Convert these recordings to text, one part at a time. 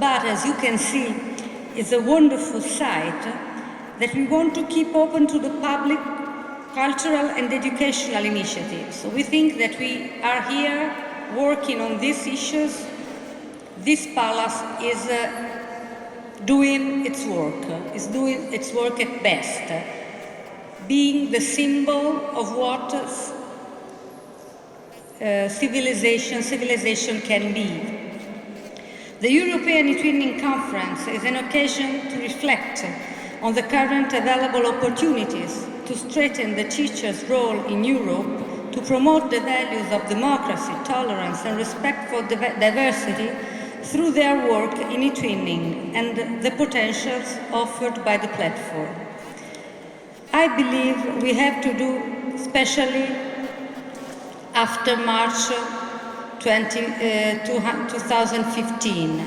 but as you can see, it's a wonderful site that we want to keep open to the public, cultural and educational initiatives. So we think that we are here working on these issues. This palace is doing its work at best, being the symbol of what civilization can be. The European eTwinning Conference is an occasion to reflect on the current available opportunities to strengthen the teacher's role in Europe, to promote the values of democracy, tolerance and respect for diversity through their work in eTwinning and the potentials offered by the platform. I believe we have to do, especially after March 2015,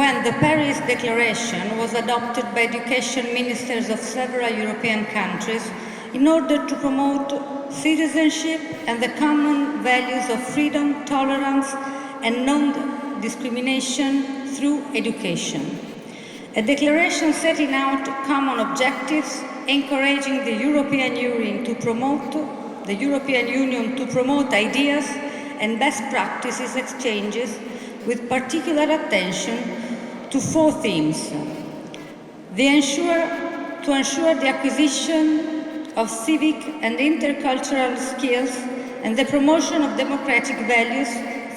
when the Paris Declaration was adopted by education ministers of several European countries in order to promote citizenship and the common values of freedom, tolerance and non-discrimination through education. A declaration setting out common objectives, encouraging the European Union to promote ideas and best practices exchanges with particular attention to 4 themes. To ensure the acquisition of civic and intercultural skills and the promotion of democratic values,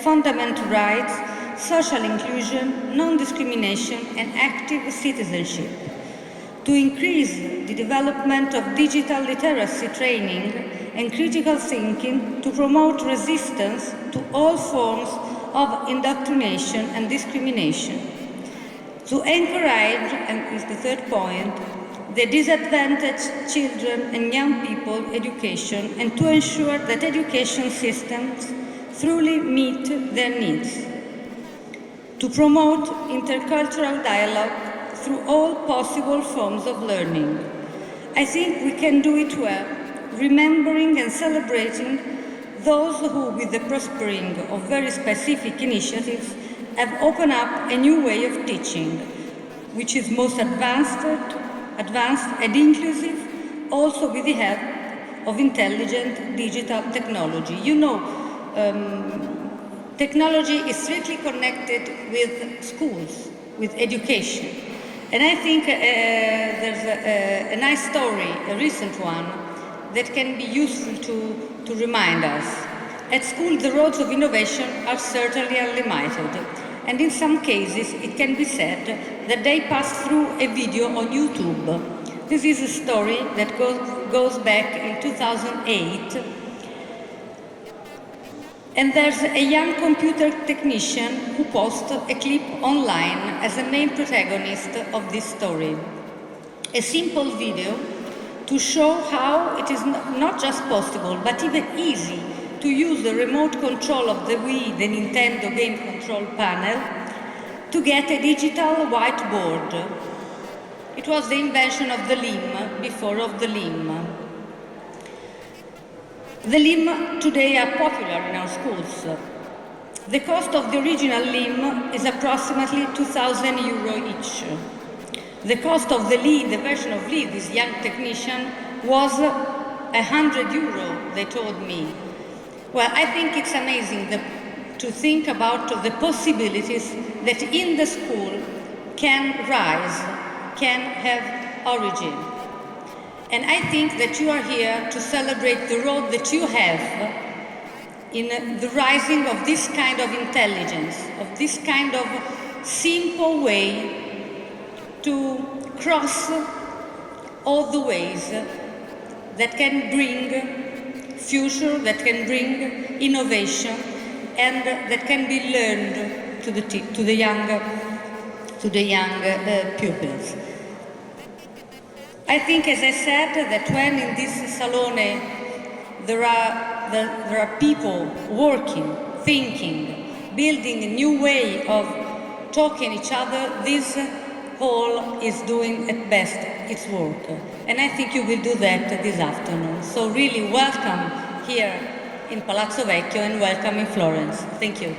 fundamental rights, social inclusion, non-discrimination and active citizenship. To increase the development of digital literacy training and critical thinking, to promote resistance to all forms of indoctrination and discrimination. To encourage, and is the 3rd point, the disadvantaged children and young people education, and to ensure that education systems truly meet their needs. To promote intercultural dialogue through all possible forms of learning. I think we can do it well, remembering and celebrating those who, with the prospering of very specific initiatives, have opened up a new way of teaching, which is most advanced and inclusive, also with the help of intelligent digital technology. You know, technology is strictly connected with schools, with education. And I think there's a nice story, a recent one, that can be useful to remind us. At school, the roads of innovation are certainly unlimited. And in some cases, it can be said that they pass through a video on YouTube. This is a story that goes back in 2008. And there's a young computer technician who posts a clip online as the main protagonist of this story. A simple video to show how it is not just possible, but even easy to use the remote control of the Wii, the Nintendo game control panel, to get a digital whiteboard. It was the invention of the LIM, before of the LIM. The LIM today are popular in our schools. The cost of the original LIM is approximately €2,000 each. The cost of the Lee, the version of Lee, this young technician, was €100, they told me. Well, I think it's amazing to think about the possibilities that in the school can rise, can have origin. And I think that you are here to celebrate the role that you have in the rising of this kind of intelligence, of this kind of simple way to cross all the ways that can bring future, that can bring innovation, and that can be learned to the young pupils. I think, as I said, that when in this salone there are people working, thinking, building a new way of talking each other, this hall is doing at best its work. And I think you will do that this afternoon. So really welcome here in Palazzo Vecchio and welcome in Florence. Thank you.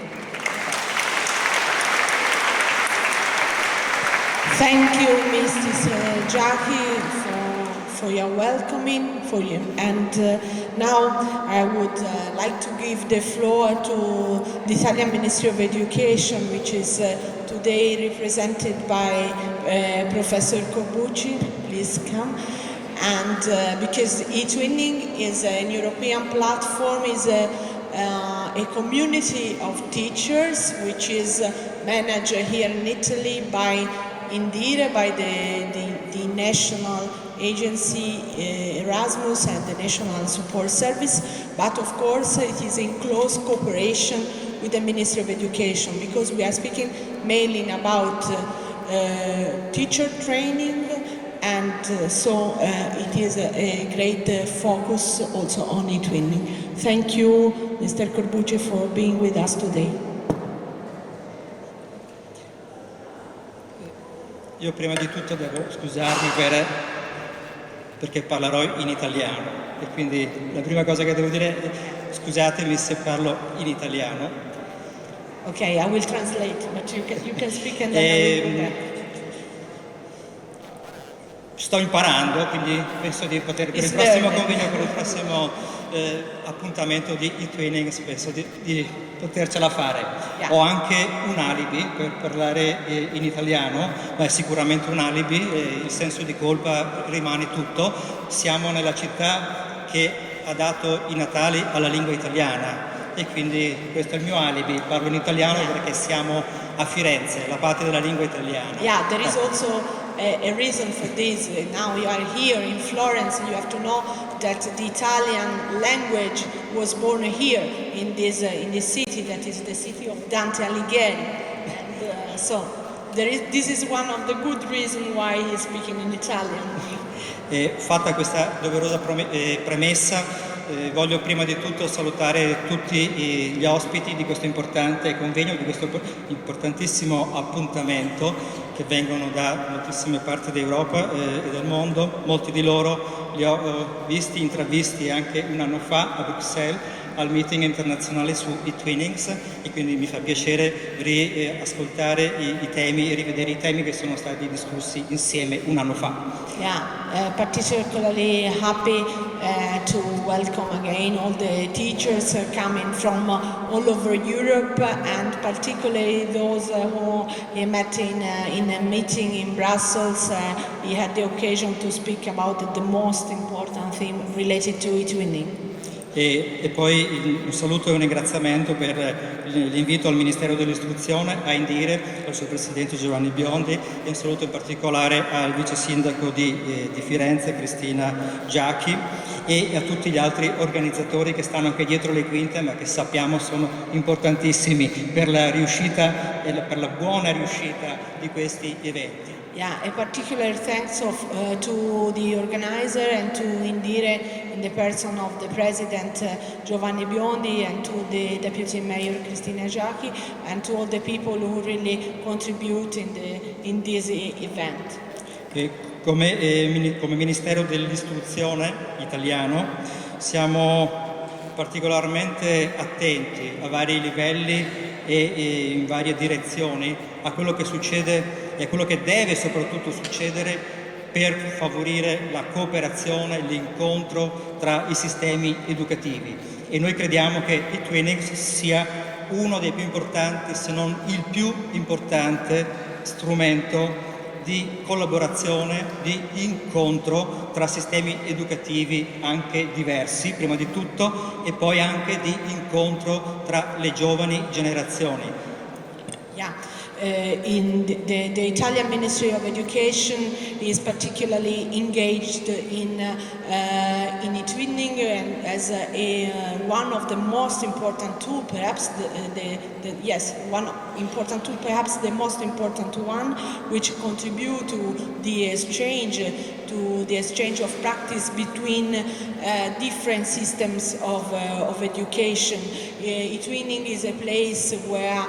Thank you, Mrs. Jackie, for your welcoming, and now I would like to give the floor to the Italian Ministry of Education, which is today represented by Professor Corbucci. Please come. And because eTwinning is an European platform, is a community of teachers which is managed here in Italy by Indire, by the national agency Erasmus and the National Support Service, but of course it is in close cooperation with the Ministry of Education, because we are speaking mainly about teacher training, and so it is a great focus also on eTwinning. Thank you, Mr. Corbucci, for being with us today. Io prima di tutto devo scusarmi perché parlerò in italiano, e quindi la prima cosa che devo dire è scusatemi se parlo in italiano. Ok, I will translate, but you can speak and then I will go back. Sto imparando, quindi penso di poter per il prossimo convegno, per il prossimo appuntamento di eTwinning, penso di potercela fare. Yeah. Ho anche un alibi per parlare in italiano, ma è sicuramente un alibi, il senso di colpa rimane tutto. Siamo nella città che ha dato i Natali alla lingua italiana e quindi questo è il mio alibi, parlo in italiano perché siamo a Firenze, la patria della lingua italiana. Yeah, there is also a reason for this. Now you are here in Florence, you have to know that the Italian language was born here in this city, that is the city of Dante Alighieri. And so this is one of the good reasons why he is speaking in Italian. Fatta questa doverosa premessa, voglio prima di tutto salutare tutti gli ospiti di questo importante convegno, di questo importantissimo appuntamento, che vengono da moltissime parti d'Europa e del mondo. Molti di loro li ho visti, intravisti anche un anno fa a Bruxelles al meeting internazionale su eTwinnings, e quindi mi fa piacere riascoltare i temi e rivedere i temi che sono stati discussi insieme un anno fa. Yeah, particularly happy to welcome again all the teachers coming from all over Europe, and particularly those who he met in a meeting in Brussels. He had the occasion to speak about the most important theme related to eTwinning. E poi un saluto e un ringraziamento per l'invito al Ministero dell'Istruzione, a Indire, al suo presidente Giovanni Biondi, e un saluto in particolare al vice sindaco di Firenze, Cristina Giacchi, e a tutti gli altri organizzatori che stanno anche dietro le quinte, ma che sappiamo sono importantissimi per la riuscita e per la buona riuscita di questi eventi. Yeah, a particular thanks to the organizer and to Indire in the person of the president Giovanni Biondi, and to the deputy mayor Cristina Giacchi, and to all the people who really contribute in this event. Come Ministero dell'Istruzione italiano siamo particolarmente attenti a vari livelli e in varie direzioni a quello che succede e a quello che deve soprattutto succedere per favorire la cooperazione, l'incontro tra i sistemi educativi. E noi crediamo che eTwinning sia uno dei più importanti, se non il più importante strumento di collaborazione, di incontro tra sistemi educativi anche diversi, prima di tutto, e poi anche di incontro tra le giovani generazioni. Yeah. In the Italian Ministry of Education is particularly engaged in eTwinning as one of the most important tools, perhaps the most important one, which contribute to the exchange of practice between different systems of education. eTwinning is a place where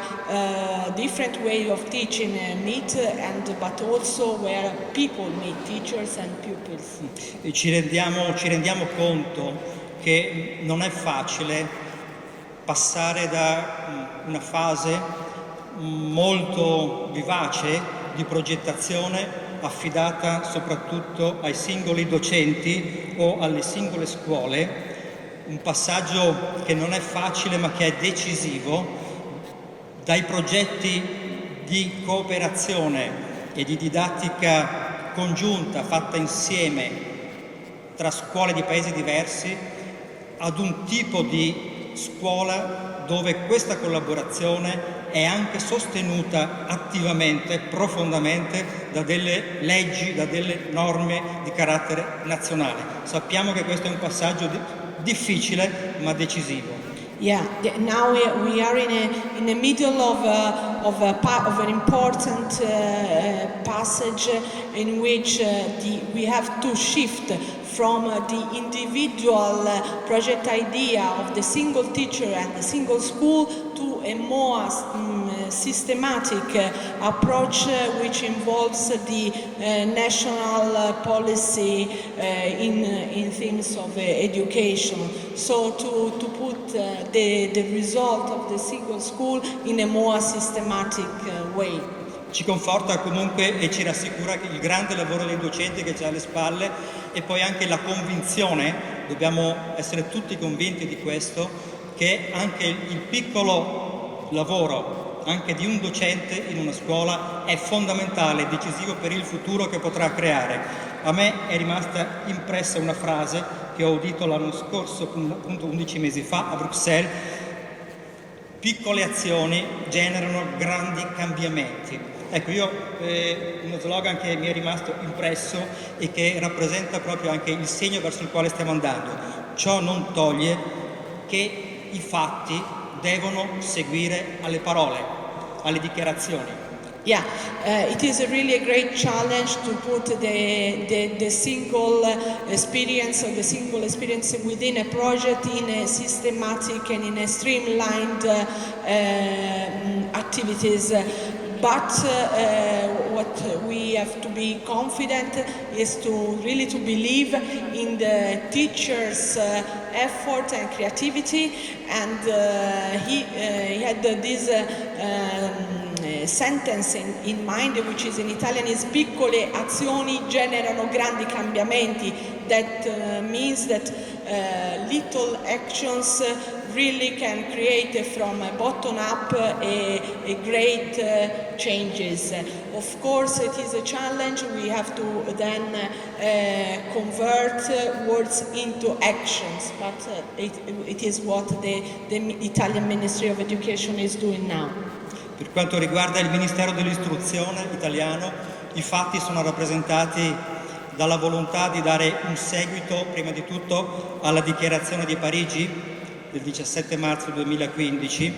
different ways of teaching meet, but also where people meet, teachers and pupils. E ci rendiamo conto che non è facile passare da una fase molto vivace di progettazione affidata soprattutto ai singoli docenti o alle singole scuole, un passaggio che non è facile ma che è decisivo, dai progetti di cooperazione e di didattica congiunta fatta insieme tra scuole di paesi diversi ad un tipo di scuola dove questa collaborazione è anche sostenuta attivamente, profondamente da delle leggi, da delle norme di carattere nazionale. Sappiamo che questo è un passaggio difficile ma decisivo. Yeah, now we are in the middle of an important passage in which we have to shift from the individual project idea of the single teacher and the single school to a more systematic approach which involves the national policy in themes of education. So to put the result of the single school in a more systematic way. Ci conforta comunque e ci rassicura il grande lavoro dei docenti che c'è alle spalle e poi anche la convinzione, dobbiamo essere tutti convinti di questo, che anche il piccolo lavoro anche di un docente in una scuola è fondamentale, decisivo per il futuro che potrà creare. A me è rimasta impressa una frase che ho udito l'anno scorso, appunto 11 mesi fa a Bruxelles: piccole azioni generano grandi cambiamenti. Ecco, uno slogan che mi è rimasto impresso e che rappresenta proprio anche il segno verso il quale stiamo andando. Ciò non toglie che i fatti devono seguire alle parole, alle dichiarazioni. Yeah, it is really a great challenge to put the single experience or the single experience within a project in a systematic and in a streamlined activities. But what we have to be confident is to really to believe in the teacher's effort and creativity, and he had this sentence in mind, which is in Italian is piccole azioni generano grandi cambiamenti. That means that little actions really can create from a bottom up a great changes. Of course it is a challenge, we have to then convert words into actions, but it is what the Italian Ministry of Education is doing now. Per quanto riguarda il Ministero dell'Istruzione italiano, i fatti sono rappresentati dalla volontà di dare un seguito, prima di tutto, alla dichiarazione di Parigi del 17 marzo 2015,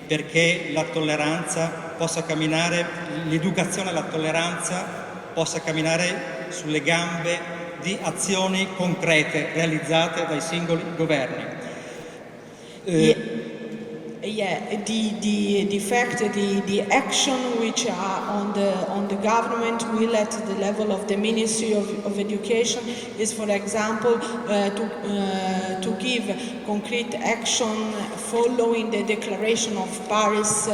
perché la tolleranza possa camminare, l'educazione alla tolleranza possa camminare sulle gambe di azioni concrete realizzate dai singoli governi. The fact, the action which are on the government will at the level of the Ministry of Education is, for example, to give concrete action following the Declaration of Paris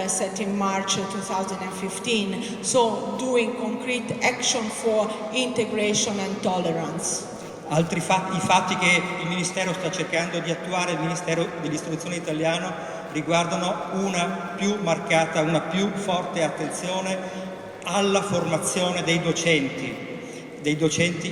set in March 2015. So doing concrete action for integration and tolerance. Altri fatti, i fatti che il Ministero sta cercando di attuare, il Ministero dell'Istruzione italiano, riguardano una più marcata, una più forte attenzione alla formazione dei docenti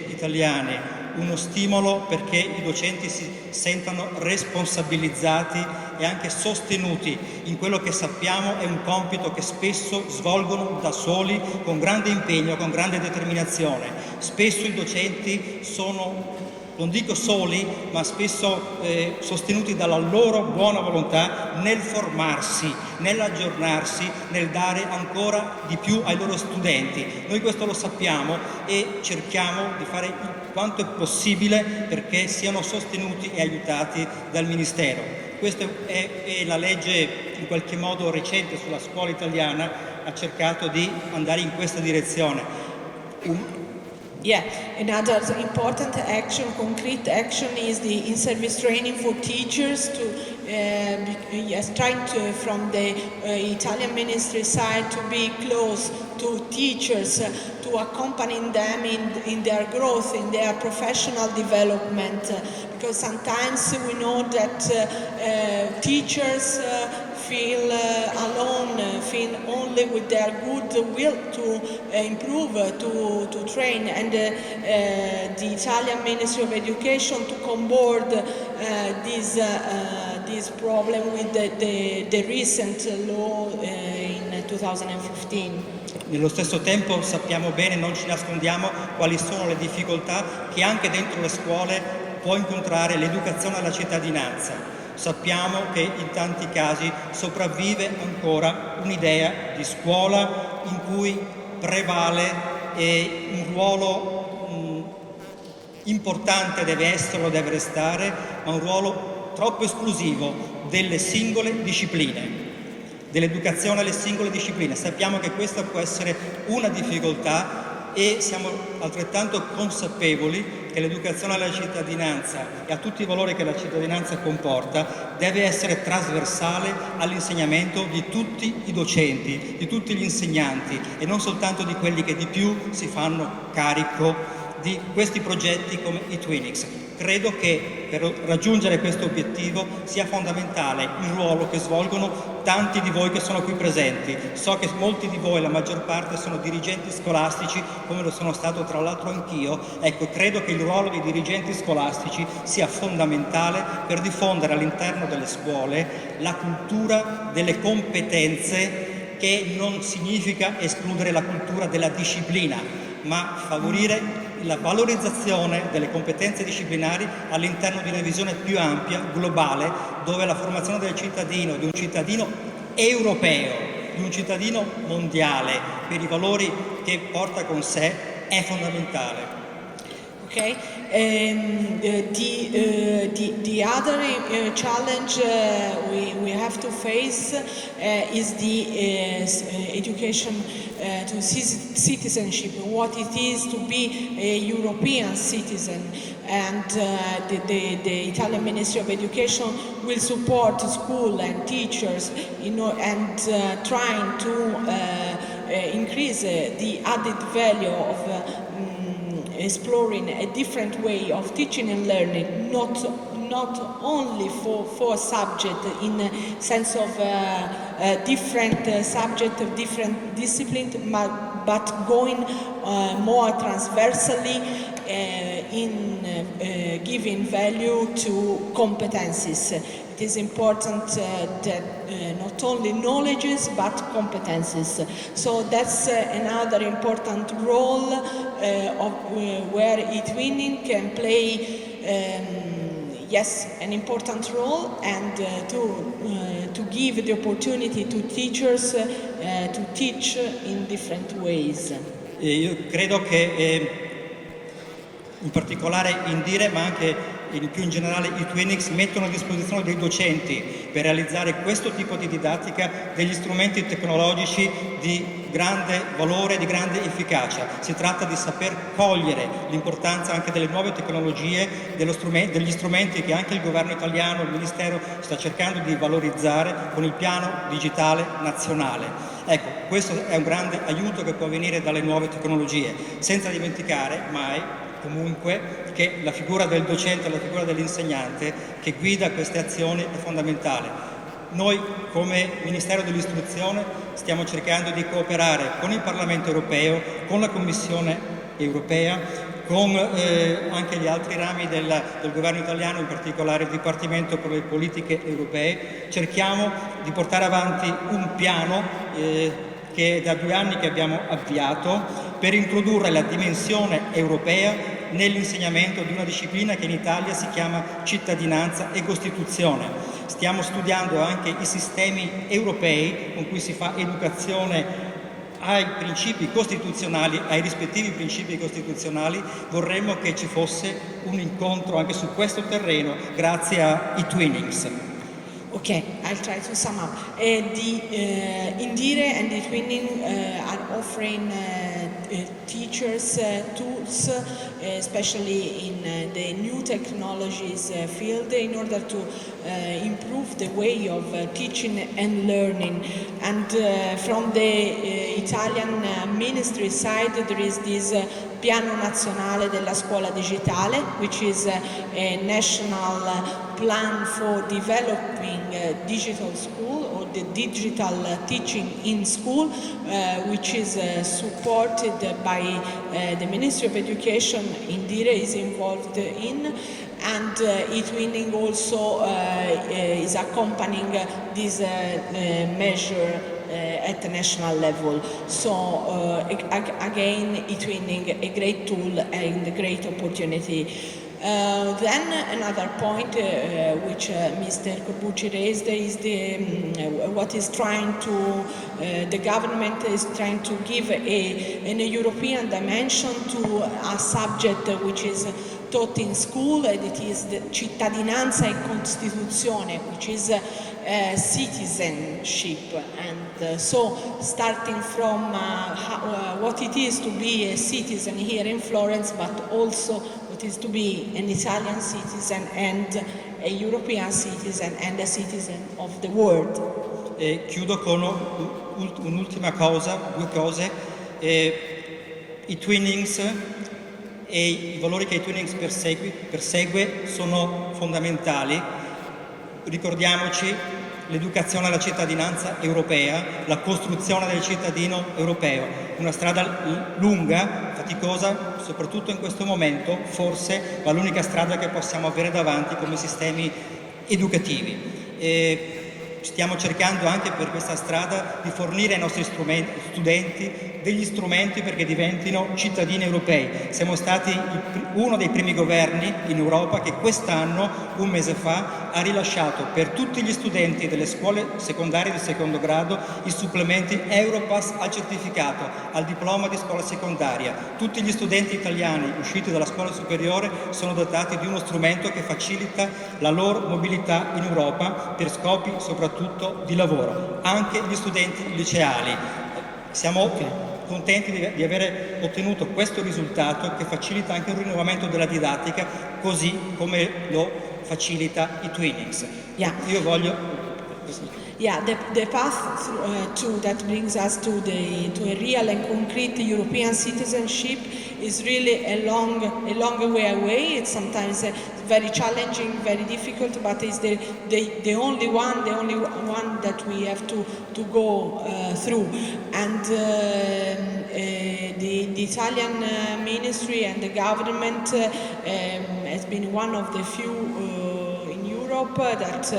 italiani, uno stimolo perché i docenti si sentano responsabilizzati e anche sostenuti in quello che sappiamo è un compito che spesso svolgono da soli, con grande impegno, con grande determinazione. Spesso i docenti sono, non dico soli, ma spesso sostenuti dalla loro buona volontà nel formarsi, nell'aggiornarsi, nel dare ancora di più ai loro studenti. Noi questo lo sappiamo e cerchiamo di fare quanto è possibile perché siano sostenuti e aiutati dal Ministero. Questa è la legge in qualche modo recente sulla scuola italiana, ha cercato di andare in questa direzione. Yeah, another important action, concrete action, is the in-service training for teachers to yes, trying to, from the Italian ministry side, to be close to teachers, to accompany them in their growth, in their professional development, because sometimes we know that teachers feel alone, feel only with their good will to improve, to train, and the Italian Ministry of Education to come board this problem with the recent law in 2015. Nello stesso tempo sappiamo bene, non ci nascondiamo, quali sono le difficoltà che anche dentro le scuole può incontrare l'educazione alla cittadinanza. Sappiamo che in tanti casi sopravvive ancora un'idea di scuola in cui prevale un ruolo importante deve esserlo, deve restare, ma un ruolo troppo esclusivo delle singole discipline, dell'educazione alle singole discipline. Sappiamo che questa può essere una difficoltà e siamo altrettanto consapevoli che l'educazione alla cittadinanza e a tutti i valori che la cittadinanza comporta deve essere trasversale all'insegnamento di tutti i docenti, di tutti gli insegnanti e non soltanto di quelli che di più si fanno carico di questi progetti come eTwinning. Credo che per raggiungere questo obiettivo sia fondamentale il ruolo che svolgono tanti di voi che sono qui presenti. So che molti di voi, la maggior parte, sono dirigenti scolastici, come lo sono stato tra l'altro anch'io. Ecco, credo che il ruolo dei dirigenti scolastici sia fondamentale per diffondere all'interno delle scuole la cultura delle competenze, che non significa escludere la cultura della disciplina, ma favorire la valorizzazione delle competenze disciplinari all'interno di una visione più ampia, globale, dove la formazione del cittadino, di un cittadino europeo, di un cittadino mondiale, per i valori che porta con sé, è fondamentale. Okay, the other challenge we have to face is the education to citizenship, what it is to be a European citizen, and the Italian Ministry of Education will support school and teachers and trying to increase the added value of exploring a different way of teaching and learning, not only for subject in a sense of different subject of different disciplines, but going more transversally in giving value to competencies. It is important that not only knowledges but competencies. So that's another important role of where eTwinning can play yes, an important role, and to give the opportunity to teachers to teach in different ways. Io credo che in particolare Indire, ma anche più in generale eTwinning, mettono a disposizione dei docenti per realizzare questo tipo di didattica degli strumenti tecnologici di grande valore, di grande efficacia. Si tratta di saper cogliere l'importanza anche delle nuove tecnologie, degli strumenti che anche il governo italiano, il Ministero, sta cercando di valorizzare con il piano digitale nazionale. Ecco, questo è un grande aiuto che può venire dalle nuove tecnologie, senza dimenticare mai comunque che la figura del docente, la figura dell'insegnante che guida queste azioni è fondamentale. Noi come Ministero dell'Istruzione stiamo cercando di cooperare con il Parlamento europeo, con la Commissione europea, con anche gli altri rami del governo italiano, in particolare il Dipartimento per le politiche europee. Cerchiamo di portare avanti un piano che da 2 anni che abbiamo avviato per introdurre la dimensione europea nell'insegnamento di una disciplina che in Italia si chiama cittadinanza e Costituzione. Stiamo studiando anche i sistemi europei con cui si fa educazione ai principi costituzionali, ai rispettivi principi costituzionali. Vorremmo che ci fosse un incontro anche su questo terreno grazie a eTwinning. Okay, I'll try to sum up. Indire and eTwinning are offering teachers tools, especially in the new technologies field, in order to improve the way of teaching and learning. And from the Italian ministry side, there is this Piano Nazionale della Scuola Digitale, which is a national plan for developing digital school or the digital teaching in school, which is supported by the Ministry of Education. Indire is involved in, and eTwinning also is accompanying this measure at the national level. So again, eTwinning, a great tool and a great opportunity. Then another point which Mr. Corbucci raised is what is trying to, the government is trying to give a European dimension to a subject which is taught in school, and it is the cittadinanza e Costituzione, which is citizenship. And so starting from what it is to be a citizen here in Florence, but also what is to be an Italian citizen and a European citizen and a citizen of the world. E chiudo con un'ultima cosa, due cose. I Twinnings e i valori che i Twinnings persegue sono fondamentali. Ricordiamoci l'educazione alla cittadinanza europea, la costruzione del cittadino europeo, una strada lunga, faticosa, soprattutto in questo momento, forse ma l'unica strada che possiamo avere davanti come sistemi educativi. Stiamo cercando anche per questa strada di fornire ai nostri studenti degli strumenti perché diventino cittadini europei. Siamo stati uno dei primi governi in Europa che quest'anno, un mese fa, ha rilasciato per tutti gli studenti delle scuole secondarie di secondo grado i supplementi Europass al certificato, al diploma di scuola secondaria. Tutti gli studenti italiani usciti dalla scuola superiore sono dotati di uno strumento che facilita la loro mobilità in Europa per scopi soprattutto di lavoro. Anche gli studenti liceali. Siamo contenti di aver ottenuto questo risultato che facilita anche un rinnovamento della didattica, così come lo facilita i Twinnings. Yeah. Io voglio... Yeah, the path that brings us to a real and concrete European citizenship is really a long way away. It's sometimes very challenging, very difficult, but it's the only one that we have to go through. And the Italian ministry and the government has been one of the few in Europe that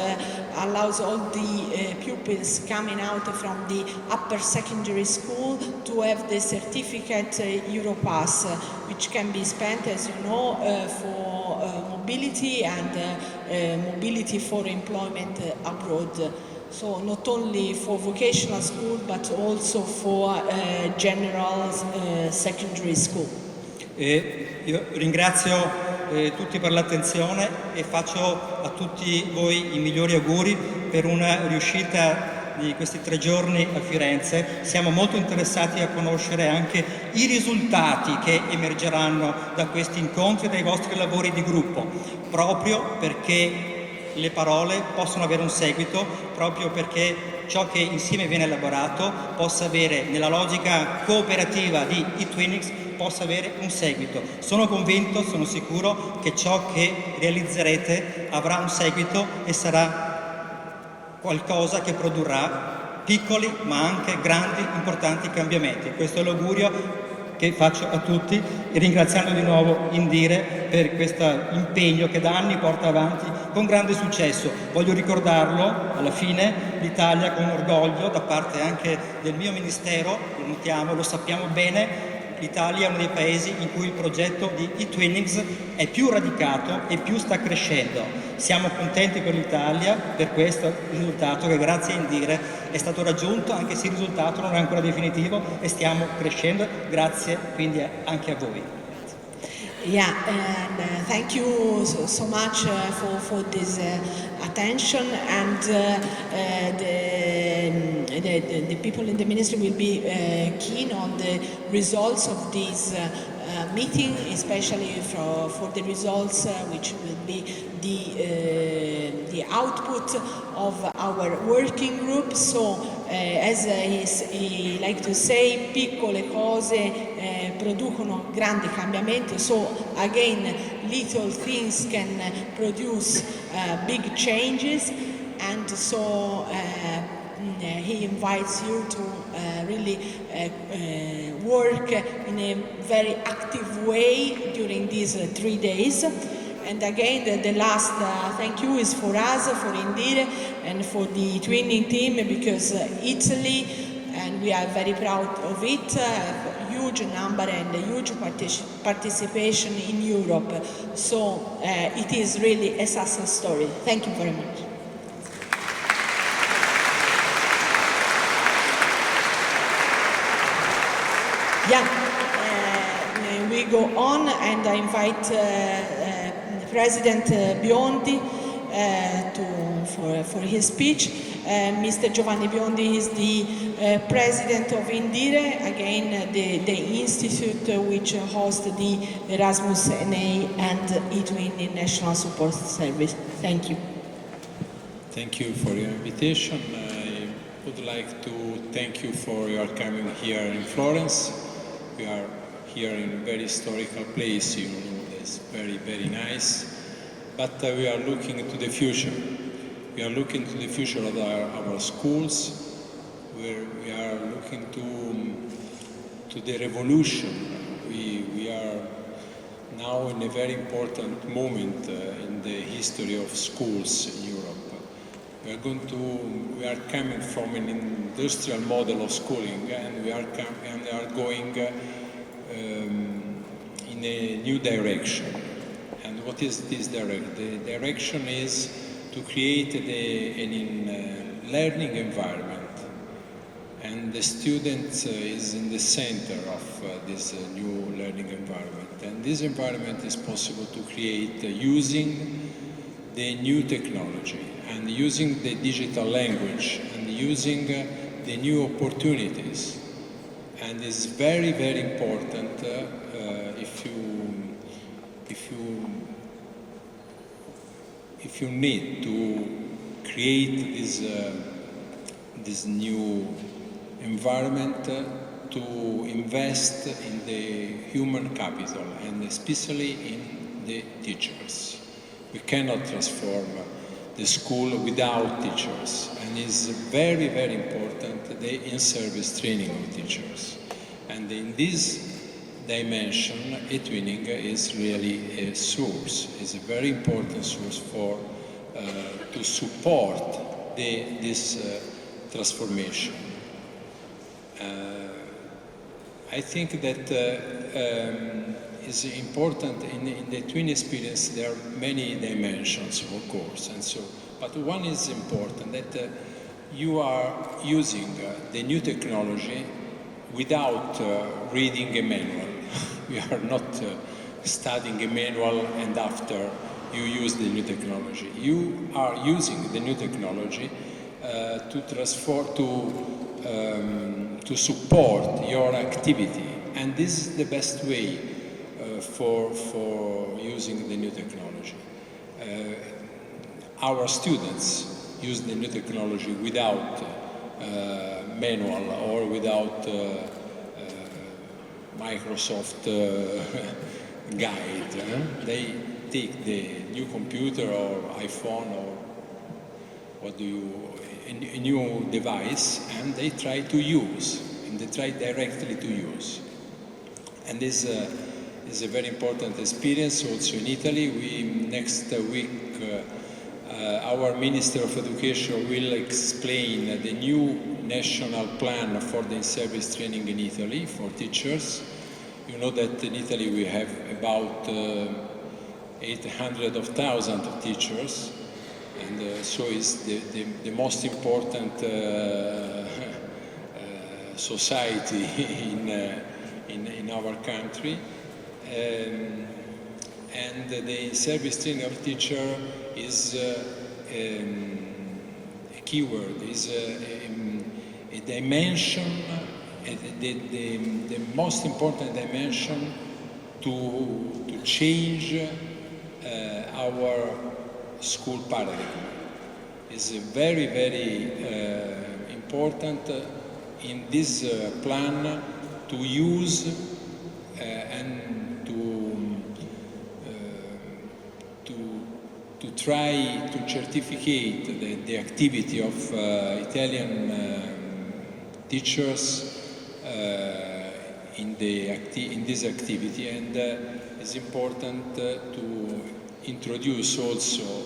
allows all the pupils coming out from the upper secondary school to have the certificate Europass, which can be spent, as you know, for mobility and mobility for employment abroad. So not only for vocational school, but also for general secondary school. Io ringrazio tutti per l'attenzione e faccio a tutti voi i migliori auguri per una riuscita di questi 3 giorni a Firenze. Siamo molto interessati a conoscere anche i risultati che emergeranno da questi incontri e dai vostri lavori di gruppo, proprio perché le parole possono avere un seguito, proprio perché ciò che insieme viene elaborato possa avere, nella logica cooperativa di eTwinnings, possa avere un seguito. Sono convinto, sono sicuro che ciò che realizzerete avrà un seguito e sarà qualcosa che produrrà piccoli ma anche grandi, importanti cambiamenti. Questo è l'augurio che faccio a tutti e ringraziando di nuovo Indire per questo impegno che da anni porta avanti con grande successo. Voglio ricordarlo alla fine, l'Italia con orgoglio da parte anche del mio ministero, lo notiamo, lo sappiamo bene, l'Italia è uno dei paesi in cui il progetto di eTwinnings è più radicato e più sta crescendo. Siamo contenti per l'Italia, per questo risultato che grazie a Indire è stato raggiunto, anche se il risultato non è ancora definitivo e stiamo crescendo, grazie quindi anche a voi. Yeah, and thank you so much for this attention, and the people in the ministry will be keen on the results of this meeting, especially for the results which will be the output of our working group. So as he like to say, piccole cose producono grandi cambiamenti. So again, little things can produce big changes, and so he invites you to really work in a very active way during these 3 days. And again, the last thank you is for us, for Indire, and for the eTwinning team, because Italy, and we are very proud of it, a huge number and a huge participation in Europe. So it is really a success story. Thank you very much. Yeah, we go on, and I invite President Biondi for his speech. Mr. Giovanni Biondi is the president of Indire, again the institute which hosts the Erasmus NA and eTwinning National Support Service. Thank you. Thank you for your invitation. I would like to thank you for your coming here in Florence. We are here in a very historical place, you know, it's very, very nice. But we are looking to the future. We are looking to the future of our schools, where we are looking to the revolution. We are now in a very important moment in the history of schools in Europe. We are coming from an industrial model of schooling, and we are going in a new direction. And what is this direction? The direction is to create a learning environment, and the student is in the center of this new learning environment. And this environment is possible to create using the new technology, and using the digital language, and using the new opportunities. And it's very, very important if you need to create this new environment, to invest in the human capital, and especially in the teachers. We cannot transform the school without teachers, and it's very, very important the in-service training of teachers. And in this dimension, eTwinning is really a source, is a very important source for to support this transformation. I think that is important in the twin experience. There are many dimensions, of course, and so. But one is important, that you are using the new technology without reading a manual. We are not studying a manual and after you use the new technology. You are using the new technology to transform, to support your activity, and this is the best way for using the new technology. Our students use the new technology without manual or without Microsoft guide. They take the new computer or iPhone or a new device, and they try to use, and they try directly to use. And this is a very important experience also in Italy. Next week, our Minister of Education will explain the new national plan for the in-service training in Italy for teachers. You know that in Italy we have about 800,000 of teachers, and so it's the most important society in our country. and the service training of teacher is a keyword, is a dimension, the most important dimension to change our school paradigm. Is very, very important in this plan to use and to try to certificate the activity of Italian teachers in this activity, and it's important to introduce also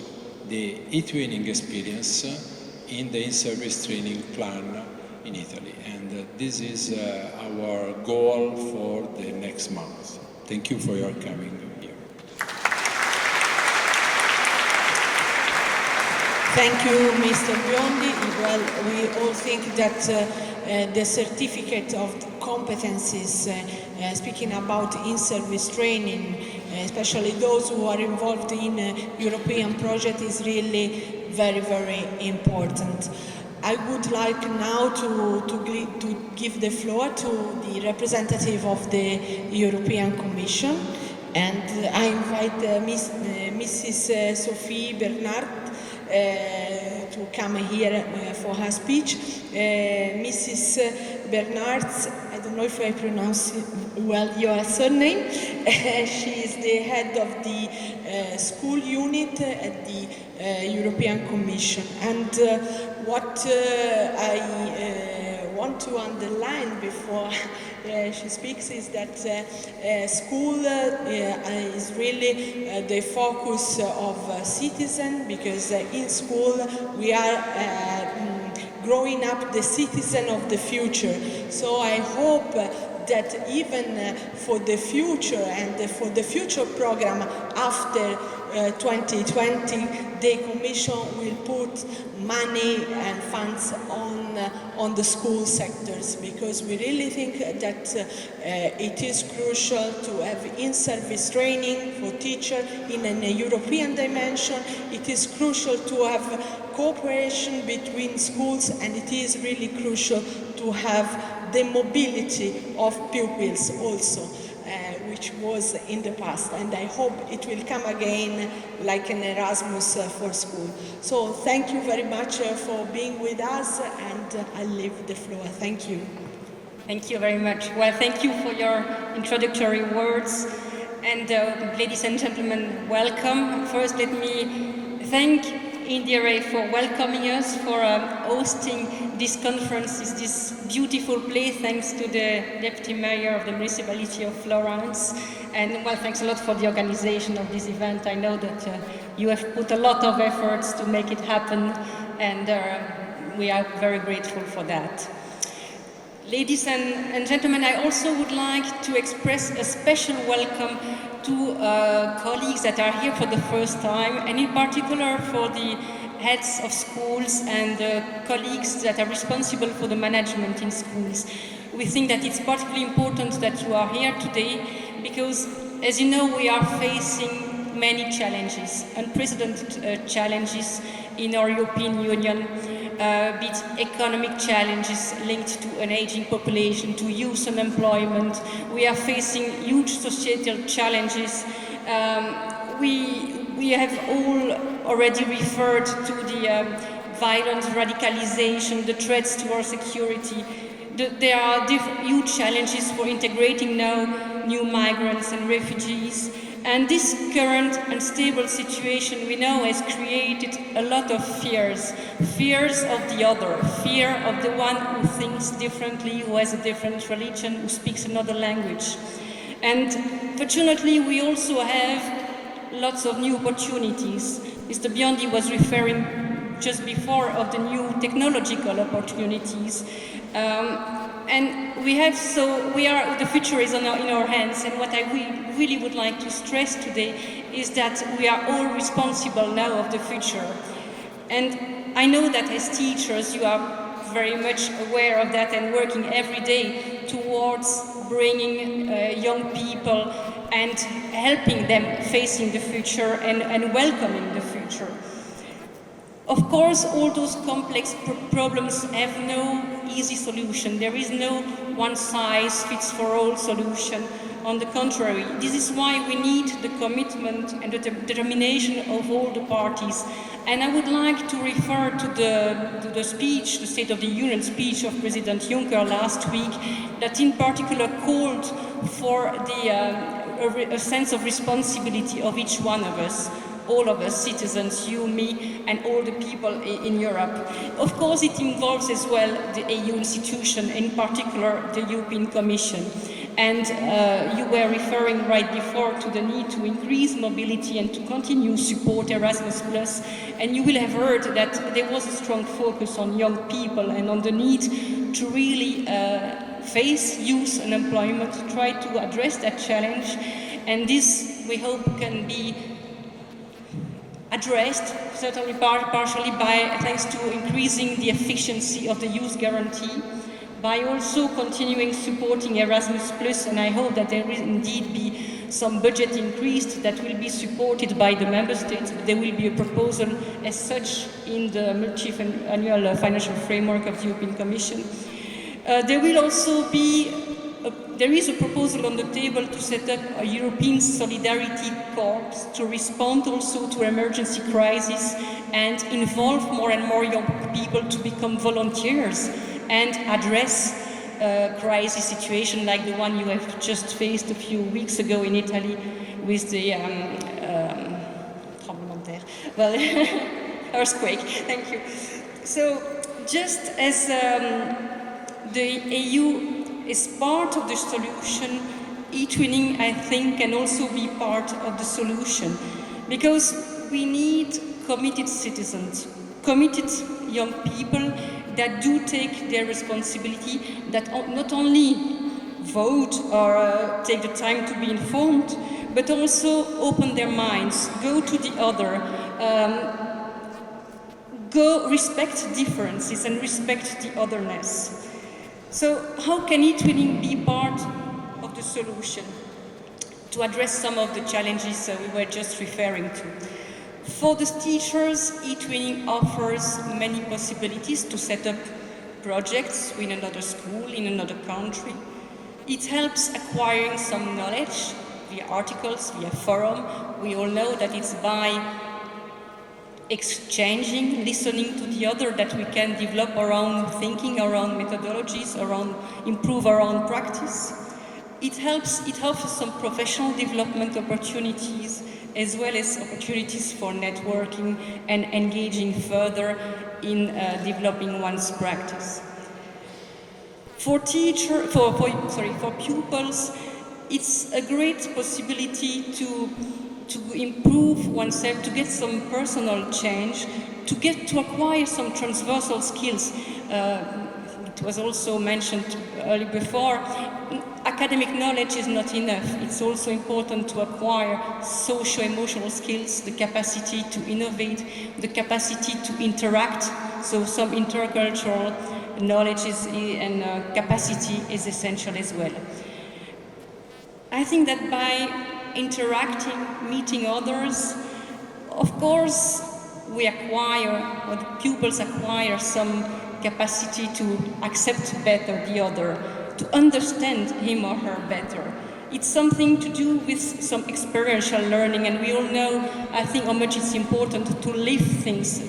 the eTwinning experience in the in-service training plan in Italy, and this is our goal for the next month. Thank you for your coming here. Thank you, Mr. Biondi. Well, we all think that the certificate of competencies, speaking about in-service training, especially those who are involved in European project, is really very, very important. I would like now to give the floor to the representative of the European Commission, and I invite Mrs. Sophie Bernard to come here for her speech. Mrs. Bernard, I don't know if I pronounce well your surname. She is the head of the school unit at the European Commission. And what I want to underline before she speaks is that school is really the focus of citizen, because in school we are growing up the citizen of the future. So I hope that even for the future and for the future program after 2020, the Commission will put money and funds on the school sectors, because we really think that it is crucial to have in-service training for teachers in a European dimension. It is crucial to have cooperation between schools, and it is really crucial to have the mobility of pupils also, which was in the past, and I hope it will come again like an Erasmus for school. So thank you very much for being with us, and I leave the floor. Thank you. Thank you very much. Well, thank you for your introductory words. And ladies and gentlemen, welcome. First, let me thank Indire for welcoming us, for hosting this conference in this beautiful place, thanks to the Deputy Mayor of the Municipality of Florence. And well, thanks a lot for the organization of this event. I know that you have put a lot of efforts to make it happen, and we are very grateful for that. Ladies and gentlemen, I also would like to express a special welcome to colleagues that are here for the first time, and in particular for the heads of schools and colleagues that are responsible for the management in schools. We think that it's particularly important that you are here today because, as you know, we are facing many challenges, unprecedented challenges in our European Union, be it economic challenges linked to an aging population, to youth unemployment. We are facing huge societal challenges. We have all already referred to the violent radicalization, the threats to our security. There are huge challenges for integrating now new migrants and refugees. And this current unstable situation we know has created a lot of fears. Fears of the other, fear of the one who thinks differently, who has a different religion, who speaks another language. And fortunately, we also have lots of new opportunities. Mr. Biondi was referring just before of the new technological opportunities. And the future is in our hands, and what I really would like to stress today is that we are all responsible now of the future. And I know that as teachers you are very much aware of that and working every day towards bringing young people and helping them facing the future and welcoming the future. Of course, all those complex problems have no easy solution. There is no one-size-fits-for-all solution. On the contrary, this is why we need the commitment and the determination of all the parties. And I would like to refer to the speech, the State of the Union speech of President Juncker last week, that in particular called for a sense of responsibility of each one of us, all of us, citizens, you, me, and all the people in Europe. Of course, it involves as well the EU institution, in particular the European Commission. And you were referring right before to the need to increase mobility and to continue support Erasmus+. And you will have heard that there was a strong focus on young people and on the need to really face youth unemployment, try to address that challenge. And this, we hope, can be addressed, certainly partially thanks to increasing the efficiency of the youth guarantee, by also continuing supporting Erasmus+, and I hope that there will indeed be some budget increase that will be supported by the member states. There will be a proposal as such in the multi-annual financial framework of the European Commission. There is a proposal on the table to set up a European Solidarity Corps to respond also to emergency crises and involve more and more young people to become volunteers and address crisis situation like the one you have just faced a few weeks ago in Italy with the earthquake. Thank you. So, just as the EU is part of the solution, eTwinning, I think, can also be part of the solution, because we need committed citizens, committed young people that do take their responsibility, that not only vote or take the time to be informed, but also open their minds, go to the other, go respect differences and respect the otherness. So how can eTwinning be part of the solution to address some of the challenges we were just referring to? For the teachers, eTwinning offers many possibilities to set up projects in another school, in another country. It helps acquiring some knowledge via articles, via forum. We all know that it's by exchanging, listening to the other that we can develop our own thinking, our own methodologies, improve our own practice. It offers some professional development opportunities, as well as opportunities for networking and engaging further in developing one's practice. For pupils, it's a great possibility to improve oneself, to get some personal change, to acquire some transversal skills. It was also mentioned earlier before, academic knowledge is not enough. It's also important to acquire socio-emotional skills, the capacity to innovate, the capacity to interact. So some intercultural knowledge and capacity is essential as well. I think that by interacting, meeting others, of course, we acquire, or the pupils acquire some capacity to accept better the other, to understand him or her better. It's something to do with some experiential learning, and we all know, I think, how much it's important to live things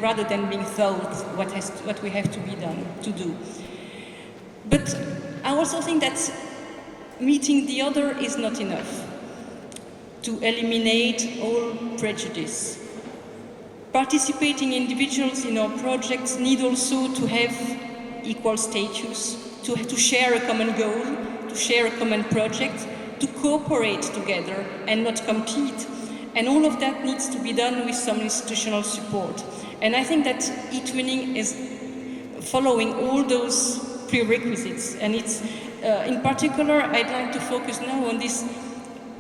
rather than being told what we have to be done, to do. But I also think that meeting the other is not enough to eliminate all prejudice. Participating individuals in our projects need also to have equal status, to share a common goal, to share a common project, to cooperate together and not compete. And all of that needs to be done with some institutional support. And I think that eTwinning is following all those prerequisites. And it's, in particular, I'd like to focus now on this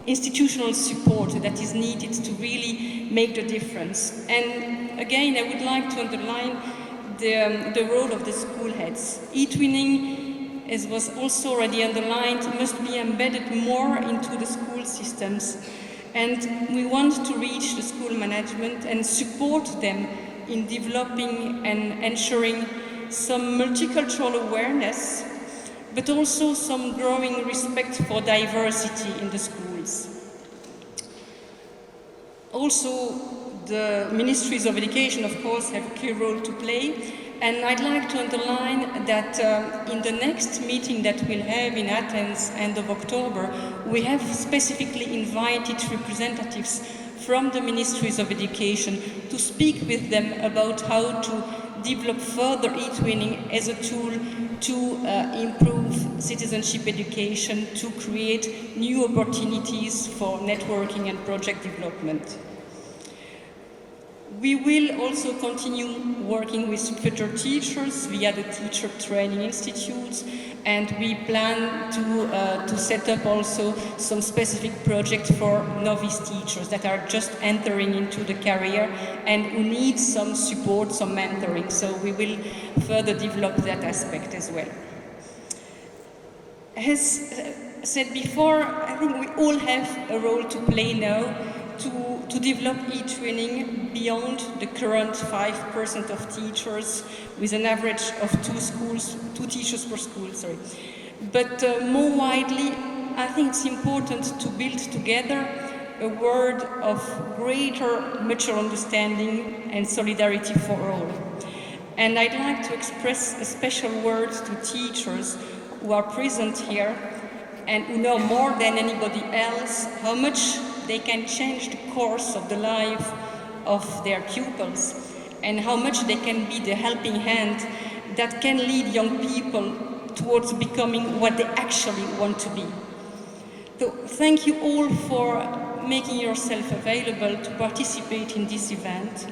institutional support that is needed to really make the difference. And again, I would like to underline the role of the school heads. eTwinning as was also already underlined, must be embedded more into the school systems. And we want to reach the school management and support them in developing and ensuring some multicultural awareness, but also some growing respect for diversity in the schools. Also, the ministries of education, of course, have a key role to play, and I'd like to underline that in the next meeting that we'll have in Athens, end of October, we have specifically invited representatives from the ministries of education to speak with them about how to develop further eTwinning as a tool to improve citizenship education, to create new opportunities for networking and project development. We will also continue working with future teachers via the teacher training institutes, and we plan to set up also some specific projects for novice teachers that are just entering into the career and who need some support, some mentoring. So we will further develop that aspect as well. As said before, I think we all have a role to play now to develop eTwinning beyond the current 5% of teachers with an average of two teachers per school. But more widely, I think it's important to build together a world of greater mutual understanding and solidarity for all. And I'd like to express a special word to teachers who are present here and who know more than anybody else how much they can change the course of the life of their pupils and how much they can be the helping hand that can lead young people towards becoming what they actually want to be. So thank you all for making yourself available to participate in this event.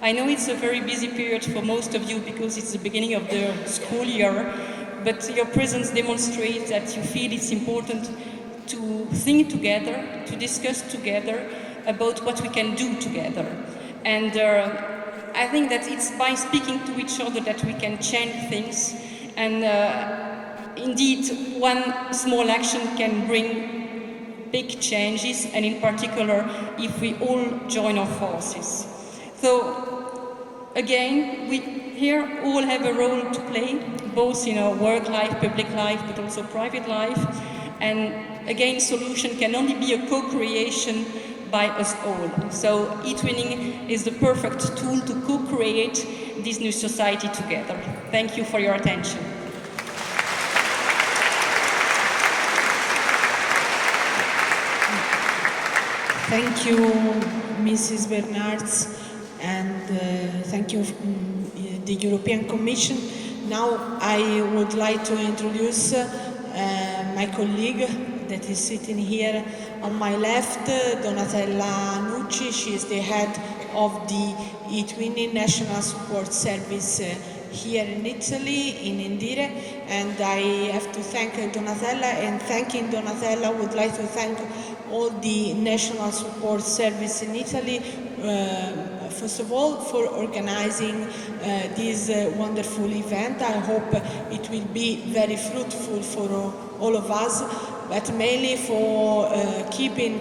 I know it's a very busy period for most of you because it's the beginning of the school year, but your presence demonstrates that you feel it's important to think together, to discuss together about what we can do together. And I think that it's by speaking to each other that we can change things. And indeed, one small action can bring big changes, and in particular, if we all join our forces. So, again, we here all have a role to play, both in our work life, public life, but also private life. And again, solution can only be a co-creation by us all. So eTwinning is the perfect tool to co-create this new society together. Thank you for your attention. Thank you, Mrs. Bernards, and thank you, the European Commission. Now I would like to introduce my colleague that is sitting here on my left, Donatella Nucci. She is the head of the eTwinning National Support Service here in Italy, in Indire, and I have to thank Donatella, and thanking Donatella, I would like to thank all the National Support Service in Italy, first of all, for organizing this wonderful event. I hope it will be very fruitful for all of us, but mainly for keeping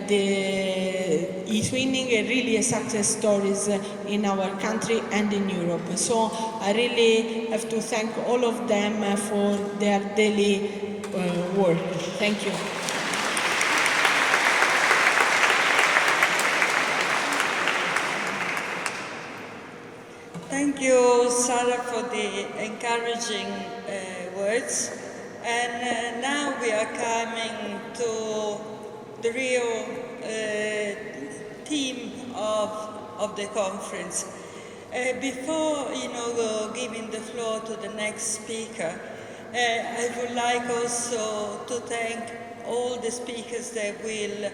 the eTwinning really a success stories in our country and in Europe. So I really have to thank all of them for their daily work. Thank you. Thank you, Sarah, for the encouraging words. And now we are coming to the real theme of the conference. Before giving the floor to the next speaker, I would like also to thank all the speakers that will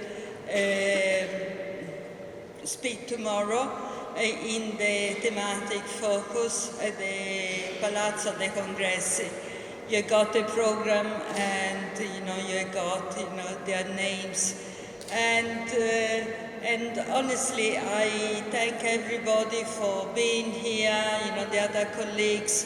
speak tomorrow in the thematic focus at the Palazzo dei Congressi. You got the program, and you got their names, and honestly, I thank everybody for being here. The other colleagues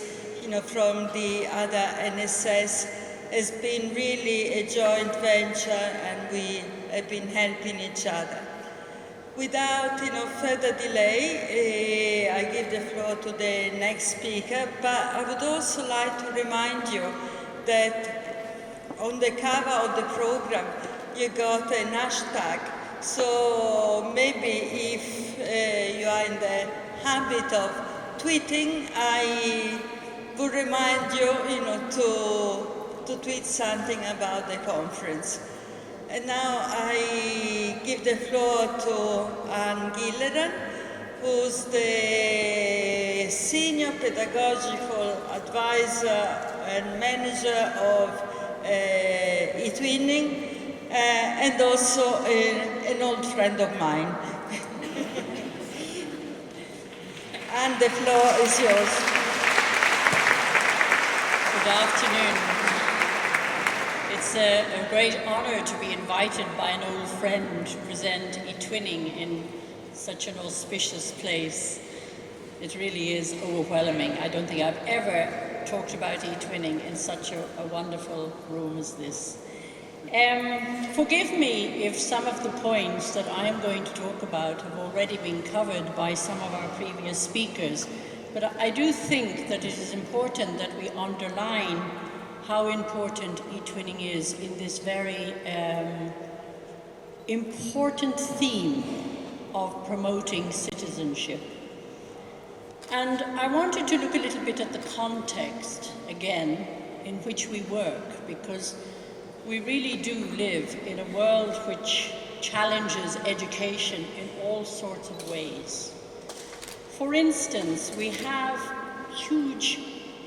from the other NSS has been really a joint venture, and we have been helping each other. Without further delay, I give the floor to the next speaker, but I would also like to remind you that on the cover of the program you got an hashtag, so maybe if you are in the habit of tweeting, I would remind you, to tweet something about the conference. And now I give the floor to Anne Gilleran, who's the Senior Pedagogical Advisor and Manager of eTwinning, and also an old friend of mine. And the floor is yours. Good afternoon. It's a great honor to be invited by an old friend to present eTwinning in such an auspicious place. It really is overwhelming. I don't think I've ever talked about eTwinning in such a wonderful room as this. Forgive me if some of the points that I am going to talk about have already been covered by some of our previous speakers, but I do think that it is important that we underline how important eTwinning is in this very important theme of promoting citizenship. And I wanted to look a little bit at the context, again, in which we work, because we really do live in a world which challenges education in all sorts of ways. For instance, we have huge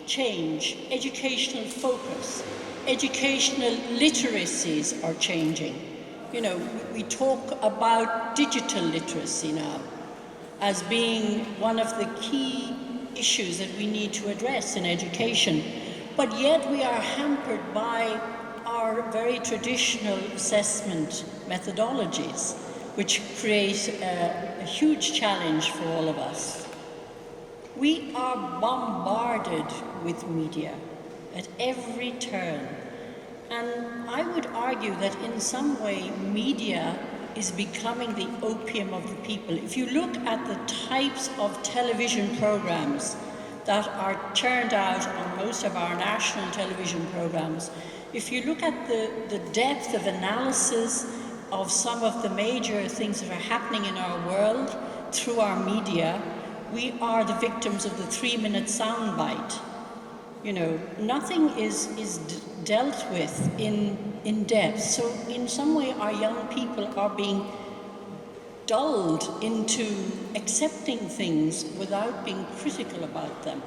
change, educational focus, educational literacies are changing. We talk about digital literacy now as being one of the key issues that we need to address in education, but yet we are hampered by our very traditional assessment methodologies, which create a huge challenge for all of us. We are bombarded with media at every turn, and I would argue that in some way media is becoming the opium of the people. If you look at the types of television programs that are churned out on most of our national television programs, if you look at the depth of analysis of some of the major things that are happening in our world through our media, we are the victims of the 3-minute soundbite. Nothing is dealt with in depth. So in some way our young people are being dulled into accepting things without being critical about them.